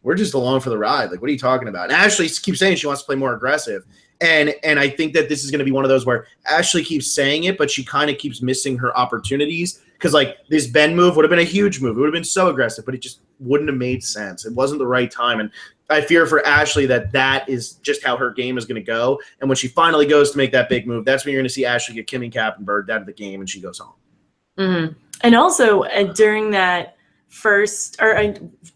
we're just along for the ride. Like, what are you talking about? And Ashley keeps saying she wants to play more aggressive. And I think that this is going to be one of those where Ashley keeps saying it, but she kind of keeps missing her opportunities. Because, like, this Ben move would have been a huge move. It would have been so aggressive, but it just wouldn't have made sense. It wasn't the right time. And I fear for Ashley that is just how her game is going to go. And when she finally goes to make that big move, that's when you're going to see Ashley get Kimmy Cappenberg out of the game, and she goes home. Mm-hmm. And also, during that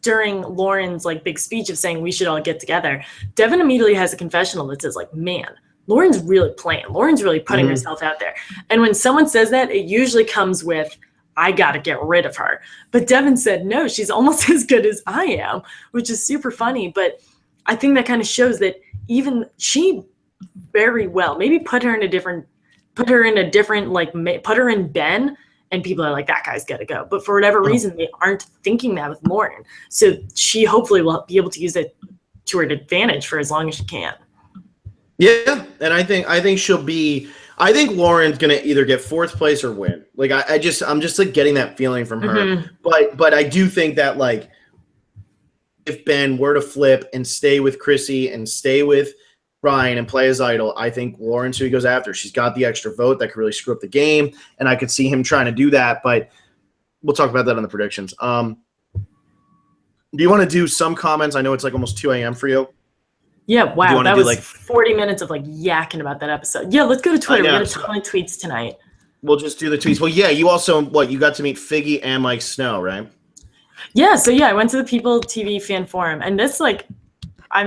during Lauren's like big speech of saying we should all get together, Devin immediately has a confessional that says like, man, Lauren's really playing. Lauren's really putting herself out there. And when someone says that, it usually comes with, I got to get rid of her. But Devin said, no, she's almost as good as I am, which is super funny. But I think that kind of shows that even she very well, maybe put her in Ben, and people are like, that guy's got to go. But for whatever reason, they aren't thinking that with Lauren. So she hopefully will be able to use it to her advantage for as long as she can. Yeah, and I think she'll be. I think Lauren's gonna either get fourth place or win. Like I'm just like getting that feeling from her. But I do think that like if Ben were to flip and stay with Chrissy and stay with Ryan and play as idol, I think Lauren's who he goes after. She's got the extra vote that could really screw up the game, and I could see him trying to do that. But we'll talk about that on the predictions. Do you want to do some comments? I know it's like almost 2 a.m. for you. Yeah, wow. That was like 40 minutes of like yakking about that episode. Yeah, let's go to Twitter. We got a ton of tweets tonight. We'll just do the tweets. well, yeah, you also, you got to meet Figgy and Mike Snow, right? Yeah, so yeah, I went to the People TV fan forum, and this like, I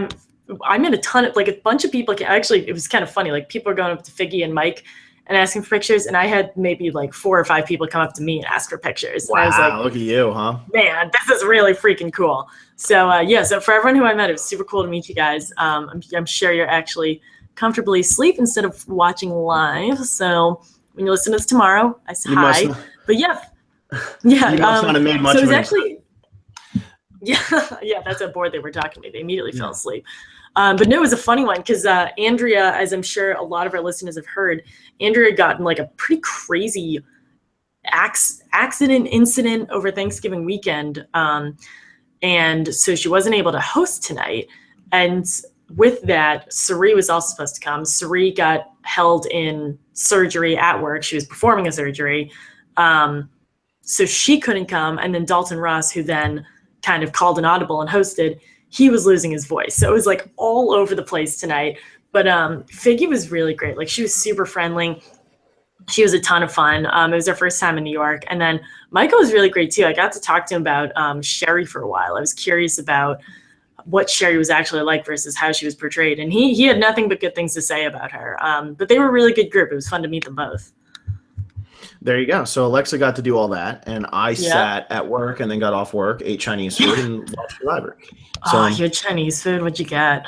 met a ton of, like a bunch of people. Actually, it was kind of funny. Like people are going up to Figgy and Mike and asking for pictures. And I had maybe like 4 or 5 people come up to me and ask for pictures. Wow, and I was like, look at you, huh? Man, this is really freaking cool. So yeah, so for everyone who I met, it was super cool to meet you guys. I'm sure you're actually comfortably asleep instead of watching live. So when you listen to this tomorrow, I say hi. But yeah. You must not have made much so it was actually yeah, that's a board they were talking to me. They immediately fell asleep. But no, it was a funny one because Andrea, as I'm sure a lot of our listeners have heard, Andrea got in like a pretty crazy incident over Thanksgiving weekend. And so she wasn't able to host tonight. And with that, Sari was also supposed to come. Sari got held in surgery at work. She was performing a surgery. So she couldn't come. And then Dalton Ross, who then kind of called an audible and hosted, he was losing his voice. So it was like all over the place tonight. But Figgy was really great. Like she was super friendly. She was a ton of fun. It was her first time in New York. And then Michael was really great too. I got to talk to him about Sherry for a while. I was curious about what Sherry was actually like versus how she was portrayed. And he had nothing but good things to say about her. But they were a really good group. It was fun to meet them both. There you go. So Alexa got to do all that, and I sat at work and then got off work, ate Chinese food, and watched Survivor. So, your Chinese food, what'd you get?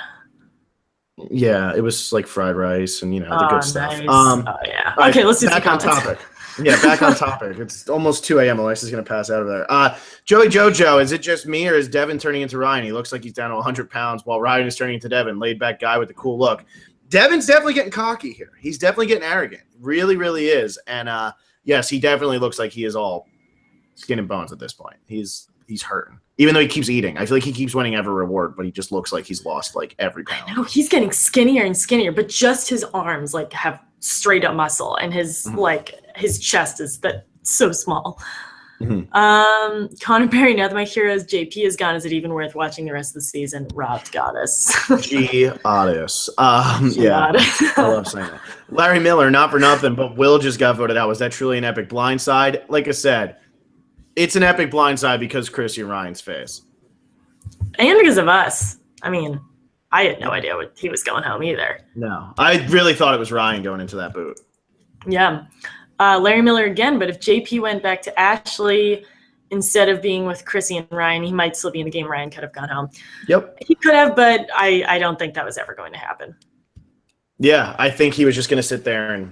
Yeah, it was like fried rice and, the good stuff. Nice. Yeah. Okay, let's do back on topic. Yeah, back on topic. It's almost 2 a.m. Alexa's going to pass out over there. Joey Jojo, is it just me or is Devin turning into Ryan? He looks like he's down to 100 pounds while Ryan is turning into Devin, laid-back guy with a cool look. Devin's definitely getting cocky here. He's definitely getting arrogant. Really, really is. And, yes, he definitely looks like he is all skin and bones at this point. He's hurting. Even though he keeps eating. I feel like he keeps winning every reward, but he just looks like he's lost like every pound. I know, he's getting skinnier and skinnier, but just his arms like have straight up muscle, and his his chest is so small. Connor Perry, now that my heroes JP is gone, is it even worth watching the rest of the season? Robbed Goddess. Goddess. Yeah, I love saying that. Larry Miller, not for nothing, but Will just got voted out. Was that truly an epic blindside? Like I said, it's an epic blindside because Chrissy and Ryan's face. And because of us. I mean, I had no idea what he was going home either. No, I really thought it was Ryan going into that boot. Yeah. Larry Miller again, but if JP went back to Ashley instead of being with Chrissy and Ryan, he might still be in the game. Ryan could have gone home. Yep. He could have, but I don't think that was ever going to happen. Yeah, I think he was just going to sit there and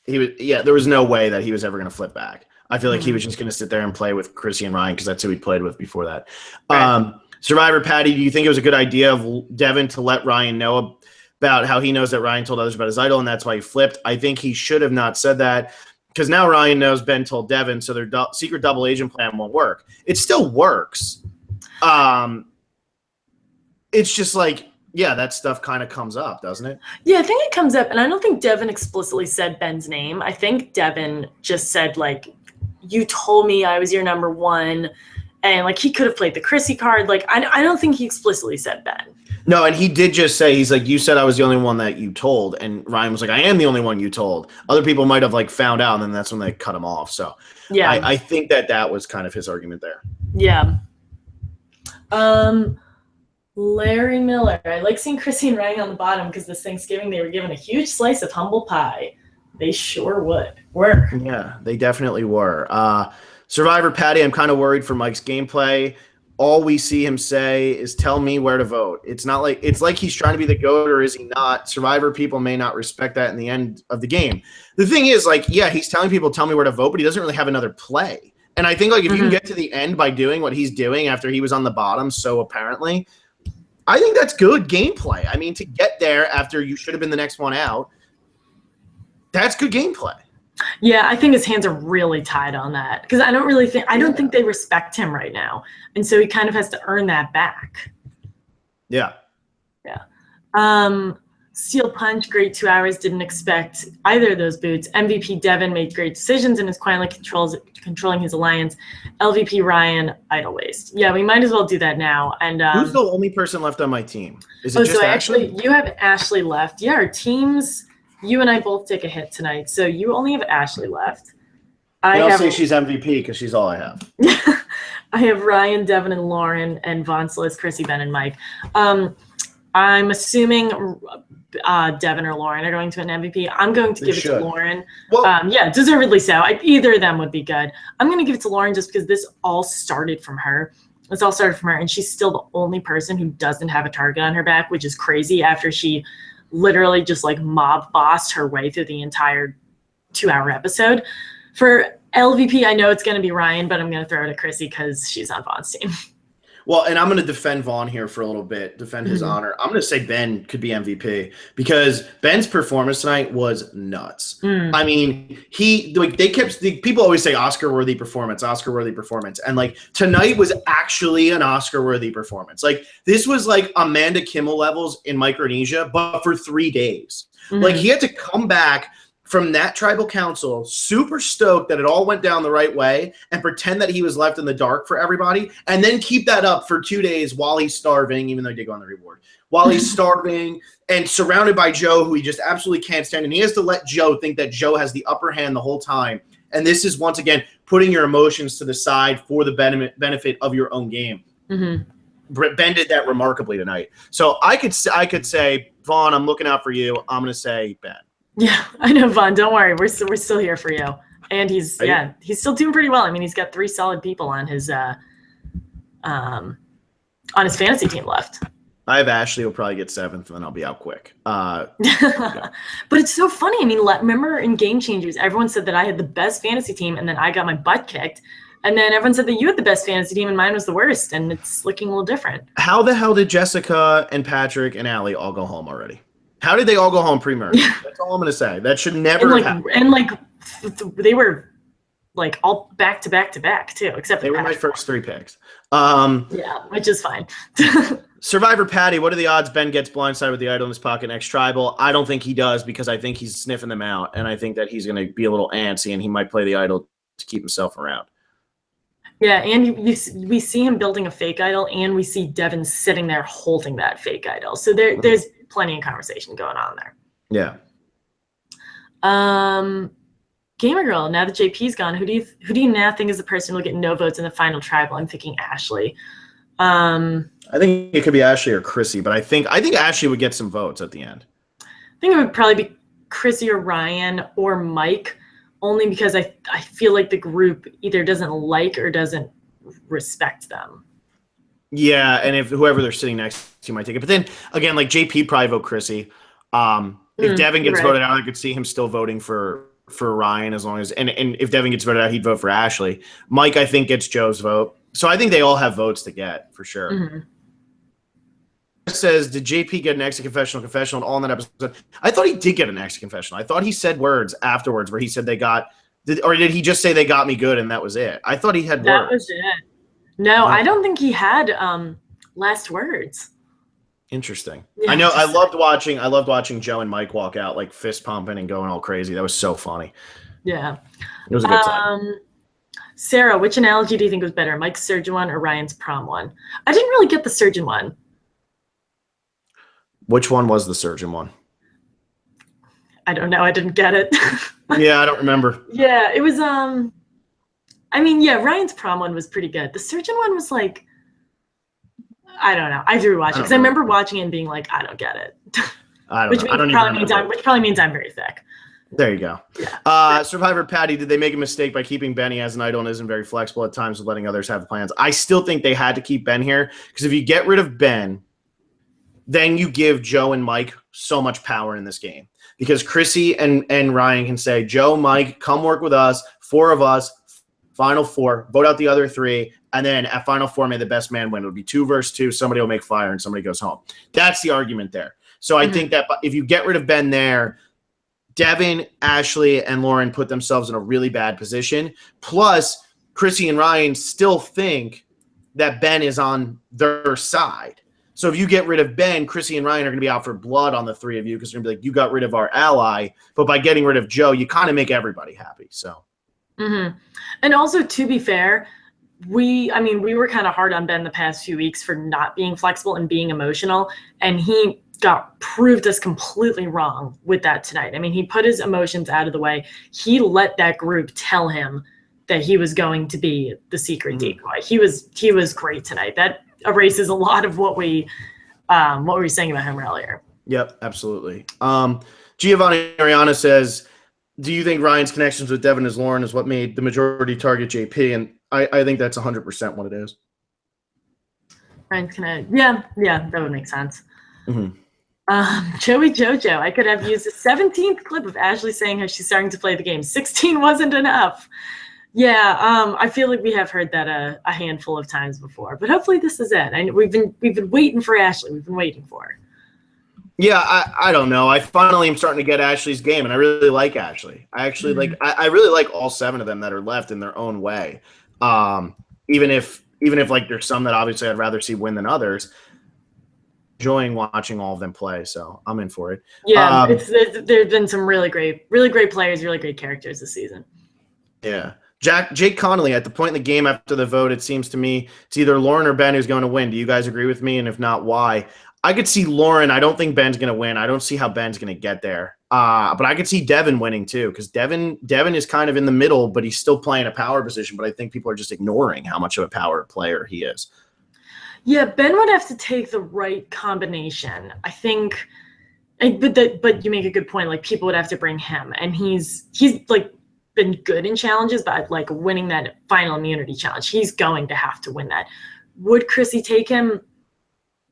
there was no way that he was ever going to flip back. I feel like he was just going to sit there and play with Chrissy and Ryan because that's who he played with before that. Right. Survivor Patty, do you think it was a good idea of Devin to let Ryan know about how he knows that Ryan told others about his idol and that's why he flipped? I think he should have not said that because now Ryan knows Ben told Devin, so their secret double agent plan won't work. It still works. It's just like, yeah, that stuff kind of comes up, doesn't it? Yeah, I think it comes up, and I don't think Devin explicitly said Ben's name. I think Devin just said, like, you told me I was your number one, and, like, he could have played the Chrissy card. Like, I don't think he explicitly said Ben. No, and he did just say, he's like, you said I was the only one that you told, and Ryan was like, I am the only one you told. Other people might have, like, found out, and then that's when they cut him off. So yeah, I think that was kind of his argument there. Yeah. Larry Miller. I like seeing Chrissy and Ryan on the bottom because this Thanksgiving they were given a huge slice of humble pie. They sure were. Yeah, they definitely were. Survivor Patty, I'm kind of worried for Mike's gameplay. All we see him say is tell me where to vote. It's like he's trying to be the GOAT, or is he not? Survivor people may not respect that in the end of the game. The thing is, like, yeah, he's telling people tell me where to vote, but he doesn't really have another play. And I think, like, if you can get to the end by doing what he's doing after he was on the bottom so apparently, I think that's good gameplay. I mean, to get there after you should have been the next one out, that's good gameplay. Yeah, I think his hands are really tied on that because I don't think they respect him right now, and so he kind of has to earn that back. Yeah. Steel Punch, great 2 hours. Didn't expect either of those boots. MVP Devin made great decisions and is quietly controlling his alliance. LVP Ryan, idle waste. Yeah, we might as well do that now. And who's the only person left on my team? Is it just Ashley? You have Ashley left. Yeah, our teams. You and I both take a hit tonight, so you only have Ashley left. I'll say she's MVP because she's all I have. I have Ryan, Devin, and Lauren, and Von Sliss, Chrissy, Ben, and Mike. I'm assuming Devin or Lauren are going to an MVP. I'm going to give it to Lauren. Well, yeah, deservedly so. Either of them would be good. I'm going to give it to Lauren just because this all started from her. This all started from her, and she's still the only person who doesn't have a target on her back, which is crazy after she literally just like mob bossed her way through the entire 2-hour episode. For LVP, I know it's going to be Ryan, but I'm going to throw it at Chrissy because she's on Vaughn's team. Well, and I'm going to defend Vaughn here for a little bit, defend his honor. I'm going to say Ben could be MVP because Ben's performance tonight was nuts. I mean, people always say Oscar-worthy performance, and like tonight was actually an Oscar-worthy performance. Like this was like Amanda Kimmel levels in Micronesia, but for 3 days. Like he had to come back from that tribal council, super stoked that it all went down the right way and pretend that he was left in the dark for everybody and then keep that up for 2 days while he's starving, even though he did go on the reward, while he's starving and surrounded by Joe, who he just absolutely can't stand. And he has to let Joe think that Joe has the upper hand the whole time. And this is, once again, putting your emotions to the side for the benefit of your own game. Ben did that remarkably tonight. So I could say, Vaughn, I'm looking out for you. I'm going to say Ben. Yeah, I know, Vaughn. Don't worry, we're still here for you. And he's still doing pretty well. I mean, he's got 3 solid people on his fantasy team left. I have Ashley will probably get 7th, and then I'll be out quick. But it's so funny. I mean, remember in Game Changers, everyone said that I had the best fantasy team, and then I got my butt kicked. And then everyone said that you had the best fantasy team, and mine was the worst. And it's looking a little different. How the hell did Jessica and Patrick and Allie all go home already? How did they all go home pre-merge? That's all I'm going to say. That should never happen. And they were like all back to back to back too, except they were my first 3 picks. Yeah, which is fine. Survivor Patty, what are the odds Ben gets blindsided with the idol in his pocket next tribal? I don't think he does because I think he's sniffing them out, and I think that he's going to be a little antsy, and he might play the idol to keep himself around. Yeah, and we see him building a fake idol, and we see Devin sitting there holding that fake idol. So there's plenty of conversation going on there. Yeah. Gamer Girl, now that JP's gone, who do you now think is the person who will get no votes in the final tribal? I'm thinking Ashley. I think it could be Ashley or Chrissy, but I think Ashley would get some votes at the end. I think it would probably be Chrissy or Ryan or Mike, only because I feel like the group either doesn't like or doesn't respect them. Yeah, and if whoever they're sitting next to might take it. But then, again, like JP probably vote Chrissy. If Devin gets voted out, I could see him still voting for for Ryan as long as and if Devin gets voted out, he'd vote for Ashley. Mike, I think, gets Joe's vote. So I think they all have votes to get for sure. Mm-hmm. Says, did JP get an exit confessional all in that episode? I thought he did get an exit confessional. I thought he said words afterwards where he said they got or did he just say they got me good and that was it? I thought he had words. That was it. No, I don't think he had last words. Interesting. Yeah, I know. I loved watching Joe and Mike walk out like fist pumping and going all crazy. That was so funny. Yeah. It was a good time. Sarah, which analogy do you think was better, Mike's surgeon one or Ryan's prom one? I didn't really get the surgeon one. Which one was the surgeon one? I don't know. I didn't get it. Yeah, I don't remember. Yeah, it was I mean, yeah, Ryan's prom one was pretty good. The surgeon one was like, I don't know. I have to rewatch it because I remember watching it and being like, I don't get it. I don't know. Which probably means I'm very thick. There you go. Yeah. Survivor Patty, did they make a mistake by keeping Benny as an idol and isn't very flexible at times with letting others have plans? I still think they had to keep Ben here because if you get rid of Ben, then you give Joe and Mike so much power in this game because Chrissy and Ryan can say, Joe, Mike, come work with us, 4 of us, final 4, vote out the other 3, and then at final 4, may the best man win. It'll be 2 versus 2. Somebody will make fire and somebody goes home. That's the argument there. So I think that if you get rid of Ben there, Devin, Ashley, and Lauren put themselves in a really bad position. Plus, Chrissy and Ryan still think that Ben is on their side. So if you get rid of Ben, Chrissy and Ryan are going to be out for blood on the 3 of you because they're going to be like, you got rid of our ally. But by getting rid of Joe, you kind of make everybody happy. So. Mm-hmm. And also, to be fair, we were kind of hard on Ben the past few weeks for not being flexible and being emotional. And he proved us completely wrong with that tonight. I mean, he put his emotions out of the way. He let that group tell him that he was going to be the secret decoy. He was great tonight. That erases a lot of what we were saying about him earlier. Yep, absolutely. Giovanni Ariana says, do you think Ryan's connections with Devin as Lauren is what made the majority target JP? And I think that's 100% what it is. Ryan's yeah, that would make sense. Mm-hmm. Joey Jojo, I could have used a 17th clip of Ashley saying how she's starting to play the game. 16 wasn't enough. Yeah, I feel like we have heard that a handful of times before, but hopefully this is it. And we've been waiting for Ashley. We've been waiting for her. Yeah, I don't know. I finally am starting to get Ashley's game, and I really like Ashley. I actually I really like all 7 of them that are left in their own way. Even if like there's some that obviously I'd rather see win than others. Enjoying watching all of them play, so I'm in for it. Yeah, there's been some really great players, really great characters this season. Yeah. Jake Connolly, at the point in the game after the vote, it seems to me it's either Lauren or Ben who's going to win. Do you guys agree with me? And if not, why? I could see Lauren. I don't think Ben's going to win. I don't see how Ben's going to get there. But I could see Devin winning too because Devin is kind of in the middle, but he's still playing a power position. But I think people are just ignoring how much of a power player he is. Yeah, Ben would have to take the right combination. I think, but you make a good point. Like people would have to bring him, and he's like been good in challenges, but like winning that final immunity challenge, he's going to have to win that. Would Chrissy take him?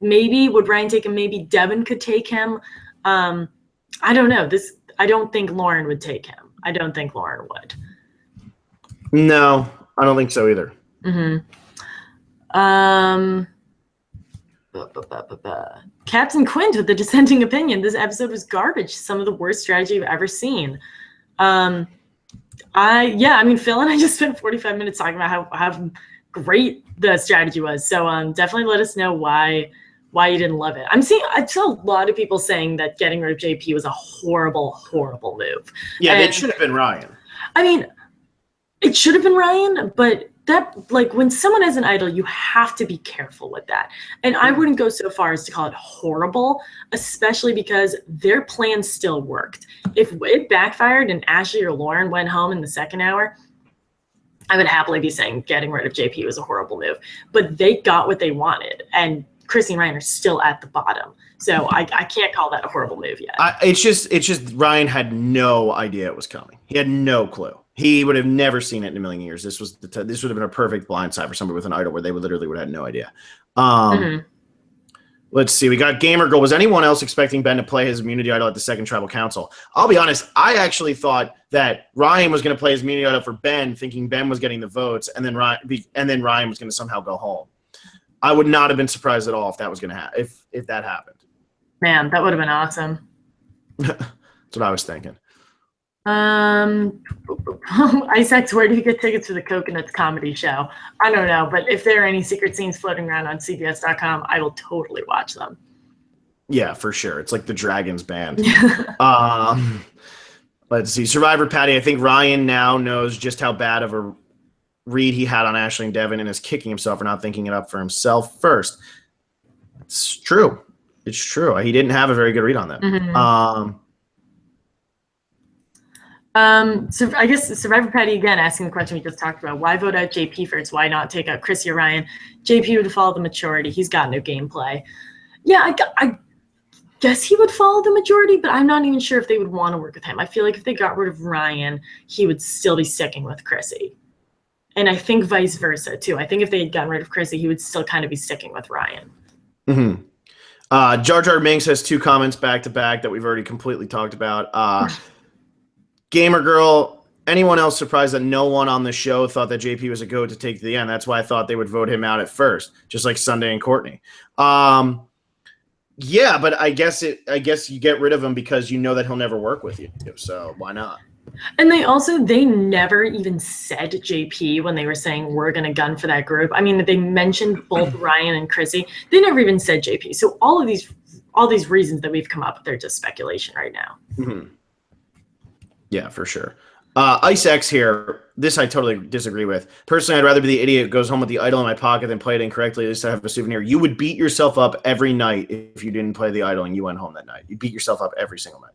Maybe. Would Ryan take him? Maybe Devin could take him. I don't know. I don't think Lauren would take him. I don't think Lauren would. No, I don't think so either. Mm-hmm. Captain Quint with the dissenting opinion. This episode was garbage. Some of the worst strategy I've ever seen. Phil and I just spent 45 minutes talking about how great the strategy was. So definitely let us know why you didn't love it. I saw a lot of people saying that getting rid of JP was a horrible, horrible move. Yeah, it should have been Ryan. I mean, it should have been Ryan, but that, like, when someone has an idol, you have to be careful with that. And I wouldn't go so far as to call it horrible, especially because their plan still worked. If it backfired and Ashley or Lauren went home in the second hour, I would happily be saying getting rid of JP was a horrible move. But they got what they wanted, and Chrissy and Ryan are still at the bottom. So I can't call that a horrible move yet. It's just Ryan had no idea it was coming. He had no clue. He would have never seen it in a million years. This would have been a perfect blindside for somebody with an idol where they would have had no idea. Let's see. We got Gamer Girl. Was anyone else expecting Ben to play his immunity idol at the second tribal council? I'll be honest. I actually thought that Ryan was going to play his immunity idol for Ben, thinking Ben was getting the votes, and then Ryan was going to somehow go home. I would not have been surprised at all if that was going to happen. If that happened. Man, that would have been awesome. That's what I was thinking. Isaacs, where do you get tickets for the Coconuts comedy show? I don't know, but if there are any secret scenes floating around on CBS.com, I will totally watch them. Yeah, for sure. It's like the Dragons band. Let's see. Survivor Patty, I think Ryan now knows just how bad of a read he had on Ashley and Devin and is kicking himself for not thinking it up for himself first. It's true. It's true. He didn't have a very good read on them. Mm-hmm. So I guess Survivor Patty again asking the question we just talked about. Why vote out JP first? Why not take out Chrissy or Ryan? JP would follow the majority. He's got no gameplay. Yeah, I guess he would follow the majority, but I'm not even sure if they would want to work with him. I feel like if they got rid of Ryan, he would still be sticking with Chrissy. And I think vice versa, too. I think if they had gotten rid of Chrissy, he would still kind of be sticking with Ryan. Mm-hmm. Jar Jar Minx has 2 comments back to back that we've already completely talked about. Gamer Girl, anyone else surprised that no one on the show thought that JP was a goat to take to the end? That's why I thought they would vote him out at first, just like Sunday and Courtney. Yeah, but I guess you get rid of him because you know that he'll never work with you. So why not? And they never even said JP when they were saying we're going to gun for that group. I mean, they mentioned both Ryan and Chrissy. They never even said JP. So all these reasons that we've come up with are just speculation right now. Mm-hmm. Yeah, for sure. Ice X here. This I totally disagree with. Personally, I'd rather be the idiot who goes home with the idol in my pocket than play it incorrectly. At least I have a souvenir. You would beat yourself up every night if you didn't play the idol and you went home that night. You beat yourself up every single night.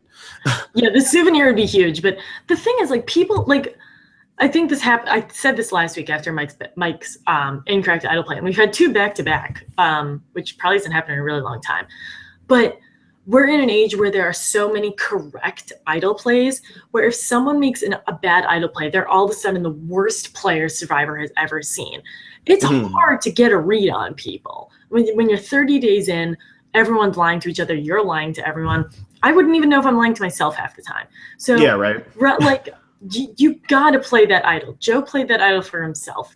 Yeah, the souvenir would be huge. But the thing is, like, people, like, I think this happened. I said this last week after Mike's incorrect idol play. And we've had 2 back-to-back, which probably hasn't happened in a really long time. But we're in an age where there are so many correct idol plays where if someone makes a bad idol play, they're all of a sudden the worst player Survivor has ever seen. It's hard to get a read on people. When you're 30 days in, everyone's lying to each other, you're lying to everyone. I wouldn't even know if I'm lying to myself half the time. So yeah, right. Like you got to play that idol. Joe played that idol for himself.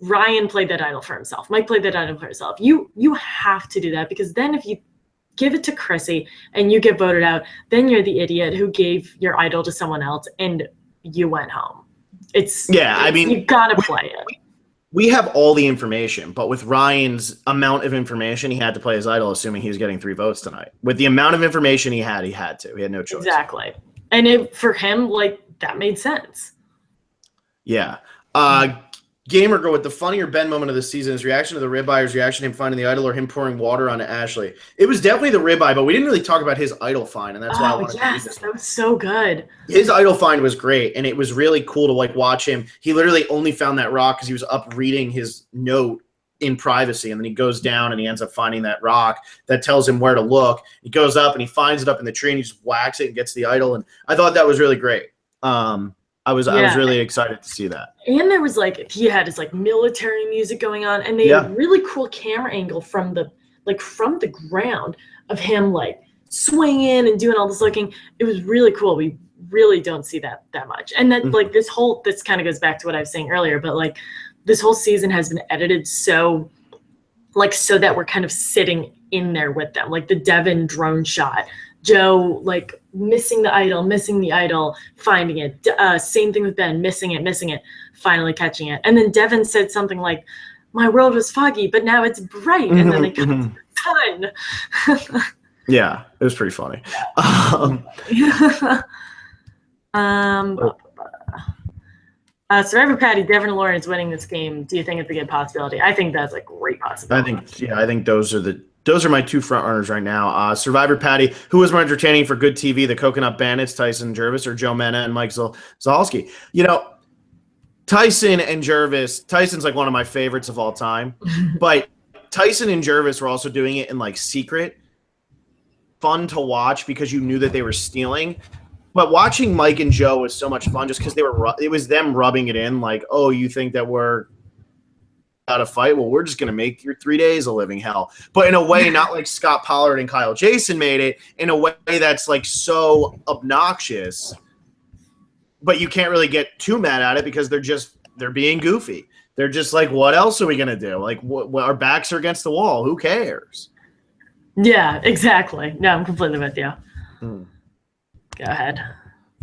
Ryan played that idol for himself. Mike played that idol for himself. You have to do that because then if you give it to Chrissy and you get voted out, then you're the idiot who gave your idol to someone else and you went home. I mean, you gotta play it. We have all the information, but with Ryan's amount of information, he had to play his idol, assuming he was getting 3 votes tonight. With the amount of information he had to. He had no choice. Exactly. And for him, like, that made sense. Yeah. Gamer Girl, with the funnier Ben moment of the season, his reaction to the ribeye, his reaction to him finding the idol, or him pouring water on Ashley. It was definitely the ribeye, but we didn't really talk about his idol find, and that's why I wanted to do this. That was so good. His idol find was great, and it was really cool to like watch him. He literally only found that rock because he was up reading his note in privacy, and then he goes down and he ends up finding that rock that tells him where to look. He goes up and he finds it up in the tree, and he just whacks it and gets the idol, and I thought that was really great. I was really excited to see that. And there was he had his military music going on, and they had a really cool camera angle from the ground of him swinging and doing all this looking. It was really cool. We really don't see that much. And that this kind of goes back to what I was saying earlier, but this whole season has been edited so that we're kind of sitting in there with them. Like the Devin drone shot, Joe missing the idol, finding it. Same thing with Ben, missing it, finally catching it. And then Devin said something like, "My world was foggy, but now it's bright." And then they cut to the sun. Yeah, it was pretty funny. Survivor Patty, Devin and Lawrence winning this game. Do you think it's a good possibility? I think that's a great possibility. I think those are my 2 front runners right now. Survivor Patty, who was more entertaining for good TV, the Coconut Bandits, Tyson Jervis, or Joe Mena and Mike Zahalski? Tyson and Jervis, Tyson's one of my favorites of all time, but Tyson and Jervis were also doing it in secret. Fun to watch because you knew that they were stealing. But watching Mike and Joe was so much fun just because it was them rubbing it in oh, you think that we're out a fight. Well, we're just going to make your 3 days a living hell. But in a way, not like Scott Pollard and Kyle Jason made it, in a way that's like so obnoxious. But you can't really get too mad at it because they're being goofy. They're just like, what else are we going to do? Like, our backs are against the wall. Who cares? Yeah, exactly. No, I'm completely with you. Go ahead.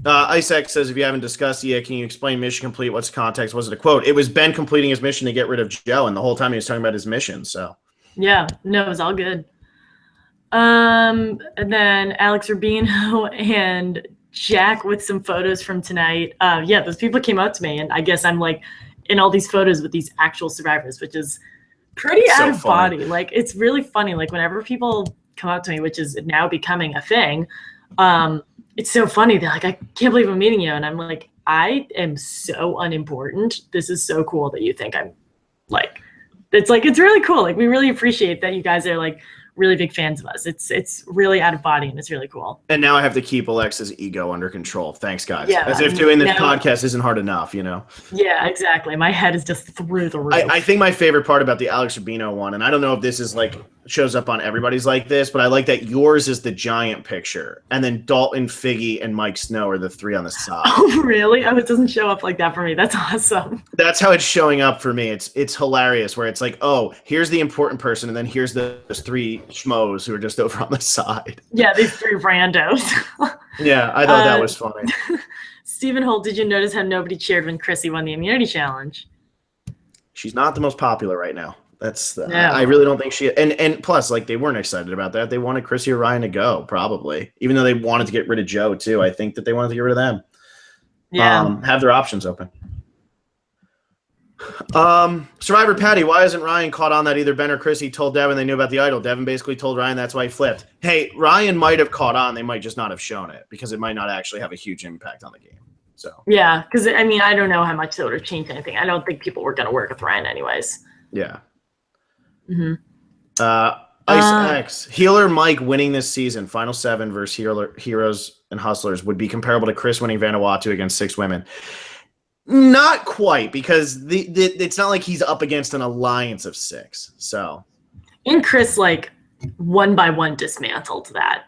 Isaac says, if you haven't discussed it yet, can you explain mission complete? What's the context? Was it a quote? It was Ben completing his mission to get rid of Joe, and the whole time he was talking about his mission. So yeah, no, it was all good. And then Alex Rubino and Jack with some photos from tonight. Yeah, those people came up to me, and I guess I'm like in all these photos with these actual survivors, which is pretty out of body. Like, it's really funny. Like, whenever people come up to me, which is now becoming a thing, it's so funny. They're like, I can't believe I'm meeting you. And I'm like, I am so unimportant. This is so cool that you think I'm like, it's really cool. Like, we really appreciate that you guys are like really big fans of us. It's really out of body, and it's really cool. And now I have to keep Alexa's ego under control. Thanks, guys. Yeah, as if doing this podcast isn't hard enough, you know? Yeah, exactly. My head is just through the roof. I think my favorite part about the Alex Rubino one, and I don't know if this is like shows up on everybody's like this, but I like that yours is the giant picture, and then Dalton, Figgy, and Mike Snow are the three on the side. Oh, really? Oh, it doesn't show up like that for me. That's awesome. That's how it's showing up for me. It's hilarious, where it's like, oh, here's the important person, and then here's those three schmoes who are just over on the side. Yeah, these three randos. Yeah, I thought that was funny. Stephen Holt, did you notice how nobody cheered when Chrissy won the immunity challenge? She's not the most popular right now. I really don't think she and plus, like, they weren't excited about that. They wanted Chrissy or Ryan to go, probably, even though they wanted to get rid of Joe too. I think that they wanted to get rid of them. Yeah, have their options open. Survivor Patty, why isn't Ryan caught on that either Ben or Chrissy told Devin they knew about the idol? Devin basically told Ryan that's why he flipped. Hey, Ryan might have caught on. They might just not have shown it because it might not actually have a huge impact on the game. So yeah, because I mean, I don't know how much that would have changed anything. I don't think people were going to work with Ryan anyways. Yeah. Mm-hmm. Ice X, Healer Mike winning this season, Final 7 versus Heroes and Hustlers, would be comparable to Chris winning Vanuatu against 6 women. Not quite, because it's not like he's up against an alliance of 6. So, and Chris, like, one by one dismantled that.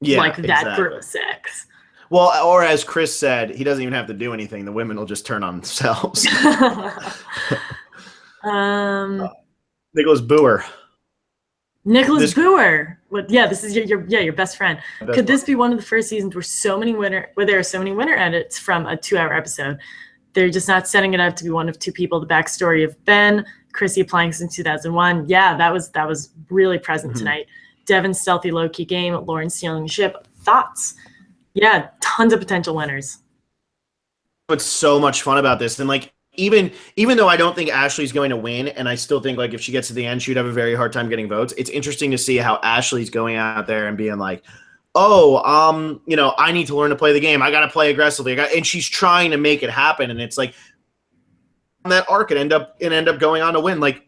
Yeah, like that exactly. group of 6. Well, or as Chris said, he doesn't even have to do anything. The women will just turn on themselves. Nicholas Boer. Nicholas Boer. Yeah, this is your best friend. Could this be one of the first seasons where there are so many winner edits from a 2-hour episode? They're just not setting it up to be one of 2 people. The backstory of Ben, Chrissy applying since 2001. Yeah, that was really present tonight. Devin's stealthy low-key game, Lauren stealing the ship. Thoughts? Yeah, tons of potential winners. What's so much fun about this, and like, even though I don't think Ashley's going to win, and I still think, like, if she gets to the end, she'd have a very hard time getting votes. It's interesting to see how Ashley's going out there and being like, oh, I need to learn to play the game. I got to play aggressively. And she's trying to make it happen. And it's like, on that arc, it end up going on to win. Like,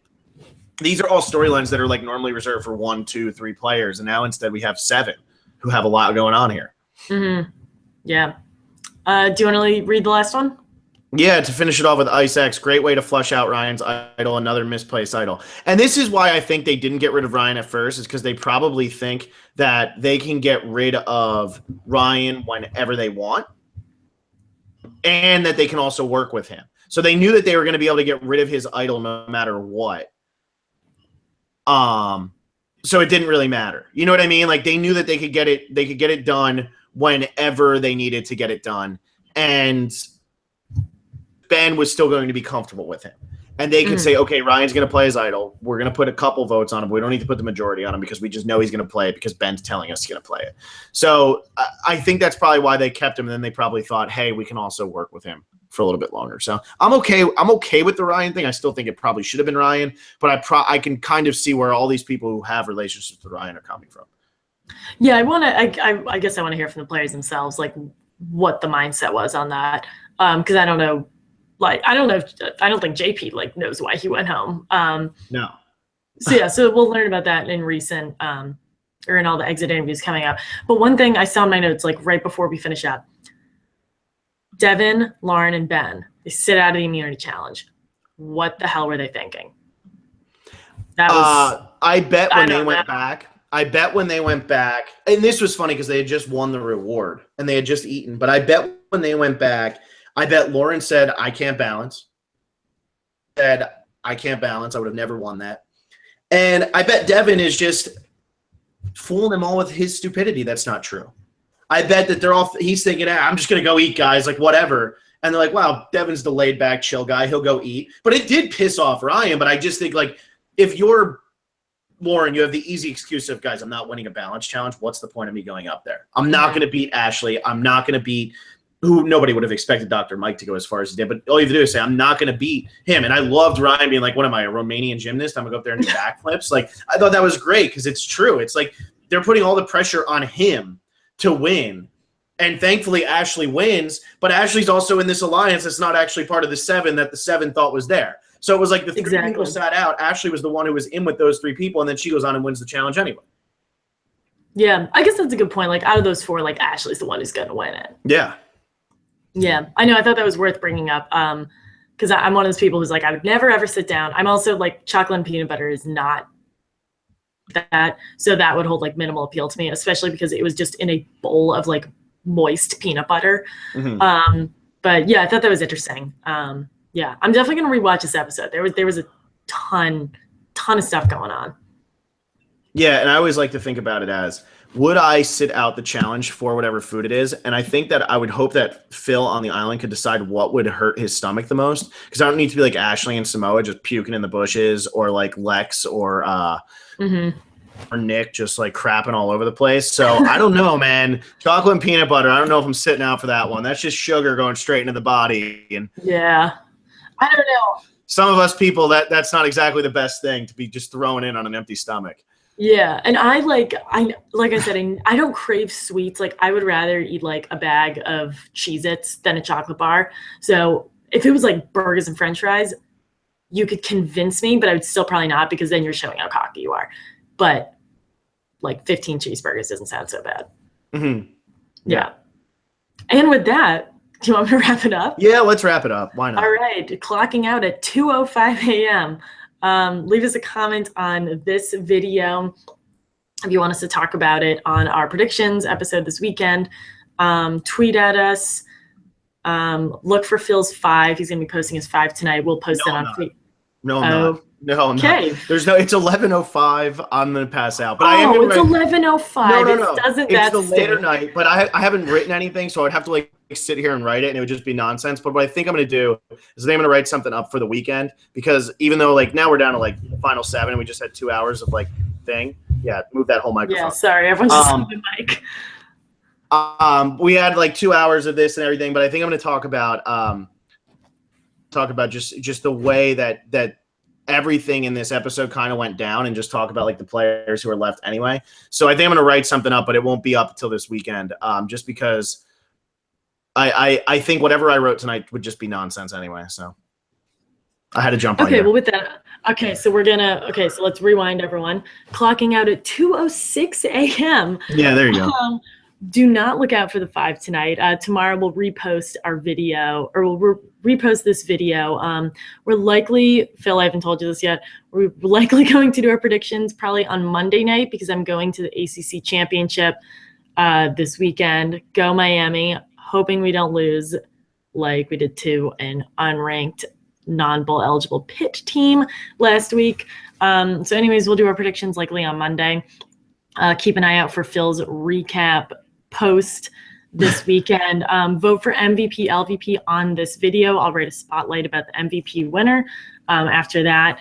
these are all storylines that are like normally reserved for 1, 2, 3 players. And now instead we have 7 who have a lot going on here. Mm-hmm. Yeah. Do you want to read the last one? Yeah, to finish it off with Ice X, great way to flush out Ryan's idol, another misplaced idol. And this is why I think they didn't get rid of Ryan at first, is because they probably think that they can get rid of Ryan whenever they want, and that they can also work with him. So they knew that they were going to be able to get rid of his idol no matter what. So it didn't really matter. You know what I mean? Like, they knew that they could get it done whenever they needed to get it done. And Ben was still going to be comfortable with him. And they could say, okay, Ryan's going to play his idol. We're going to put a couple votes on him. We don't need to put the majority on him because we just know he's going to play it because Ben's telling us he's going to play it. So I think that's probably why they kept him. And then they probably thought, hey, we can also work with him for a little bit longer. So I'm okay with the Ryan thing. I still think it probably should have been Ryan, but I can kind of see where all these people who have relationships with Ryan are coming from. Yeah, I guess I want to hear from the players themselves, like, what the mindset was on that. Because I don't know. Like, I don't think JP like knows why he went home. No. So we'll learn about that in recent or in all the exit interviews coming up. But one thing I saw in my notes, like right before we finish up, Devin, Lauren, and Ben, they sit out of the immunity challenge. What the hell were they thinking? That was I bet I when they don't went know. back. I bet when they went back, and this was funny because they had just won the reward and they had just eaten. But I bet when they went back, I bet Lauren said, "I can't balance." Said, "I can't balance. I would have never won that." And I bet Devin is just fooling them all with his stupidity. That's not true. I bet that he's thinking, I'm just going to go eat, guys, like whatever. And they're like, wow, Devin's the laid back, chill guy. He'll go eat. But it did piss off Ryan. But I just think, like, if you're Lauren, you have the easy excuse of, guys, I'm not winning a balance challenge. What's the point of me going up there? I'm not going to beat Ashley. I'm not going to beat who nobody would have expected Dr. Mike to go as far as he did. But all you have to do is say, I'm not going to beat him. And I loved Ryan being like, what am I, a Romanian gymnast? I'm going to go up there and do backflips. Like, I thought that was great because it's true. It's like they're putting all the pressure on him to win. And thankfully, Ashley wins. But Ashley's also in this alliance that's not actually part of the 7 that the 7 thought was there. So it was like the 3 people sat out. Ashley was the one who was in with those 3 people. And then she goes on and wins the challenge anyway. Yeah, I guess that's a good point. Like, out of those 4, like, Ashley's the one who's going to win it. Yeah. Yeah, I know. I thought that was worth bringing up because I'm one of those people who's like, I would never, ever sit down. I'm also like, chocolate and peanut butter is not that. So that would hold like minimal appeal to me, especially because it was just in a bowl of like moist peanut butter. Mm-hmm. But yeah, I thought that was interesting. Yeah, I'm definitely going to rewatch this episode. There was a ton of stuff going on. Yeah, and I always like to think about it as, would I sit out the challenge for whatever food it is? And I think that I would hope that Phil on the island could decide what would hurt his stomach the most. Because I don't need to be like Ashley and Samoa just puking in the bushes, or like Lex or Nick just like crapping all over the place. So I don't know, man. Chocolate and peanut butter, I don't know if I'm sitting out for that one. That's just sugar going straight into the body. And yeah, I don't know. Some of us people, that's not exactly the best thing to be just throwing in on an empty stomach. Yeah, and I said, I don't crave sweets. Like, I would rather eat like a bag of Cheez-Its than a chocolate bar. So if it was like burgers and French fries, you could convince me, but I would still probably not, because then you're showing how cocky you are. But like 15 cheeseburgers doesn't sound so bad. Mm-hmm. Yeah. And with that, do you want me to wrap it up? Yeah, let's wrap it up. Why not? All right, clocking out at 2:05 a.m. Leave us a comment on this video if you want us to talk about it on our predictions episode this weekend. Tweet at us. Look for Phil's 5. He's going to be posting his 5 tonight. We'll post that on tweet. No, I'm not. No, I'm okay. not. There's no. It's 11:05. I'm gonna pass out. But it's 11:05. No. It's the later night. But I haven't written anything, so I'd have to like sit here and write it, and it would just be nonsense. But what I think I'm gonna do is I'm gonna write something up for the weekend, because even though like now we're down to like the final 7, and we just had 2 hours of like thing. Yeah, move that whole microphone. Yeah, sorry, everyone just moved the mic. We had like 2 hours of this and everything, but I think I'm gonna talk about just the way that everything in this episode kind of went down, and just talk about like the players who are left anyway. So I think I'm going to write something up, but it won't be up until this weekend, just because I think whatever I wrote tonight would just be nonsense anyway. So I had to jump on. Okay, well with that, so let's rewind, everyone. Clocking out at 2:06 a.m. Yeah, there you go. Do not look out for the 5 tonight. Tomorrow we'll repost our video, or we'll repost this video. We're likely, Phil, I haven't told you this yet, we're likely going to do our predictions probably on Monday night, because I'm going to the ACC Championship this weekend. Go Miami, hoping we don't lose like we did to an unranked non-bowl eligible Pitt team last week. So anyways, we'll do our predictions likely on Monday. Keep an eye out for Phil's recap post this weekend. Vote for MVP, LVP on this video. I'll write a spotlight about the MVP winner after that.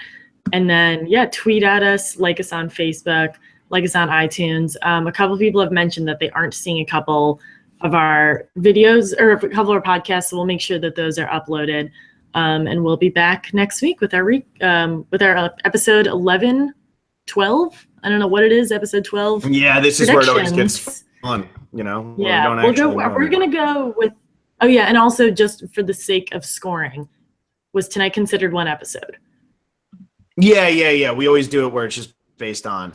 And then, tweet at us, like us on Facebook, like us on iTunes. A couple of people have mentioned that they aren't seeing a couple of our videos or a couple of our podcasts, so we'll make sure that those are uploaded. And we'll be back next week with our episode 11, 12. I don't know what it is, episode 12. Yeah, this is where it always gets fun, Yeah, we're going to go with, and also just for the sake of scoring, was tonight considered one episode? Yeah. We always do it where it's just based on.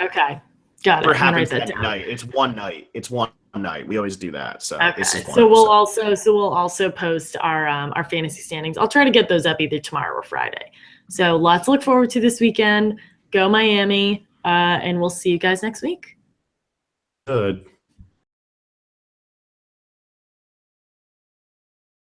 Okay, got it. What happens that night. It's one night. We always do that. So okay. We'll also post our fantasy standings. I'll try to get those up either tomorrow or Friday. So lots to look forward to this weekend. Go Miami, and we'll see you guys next week. Good.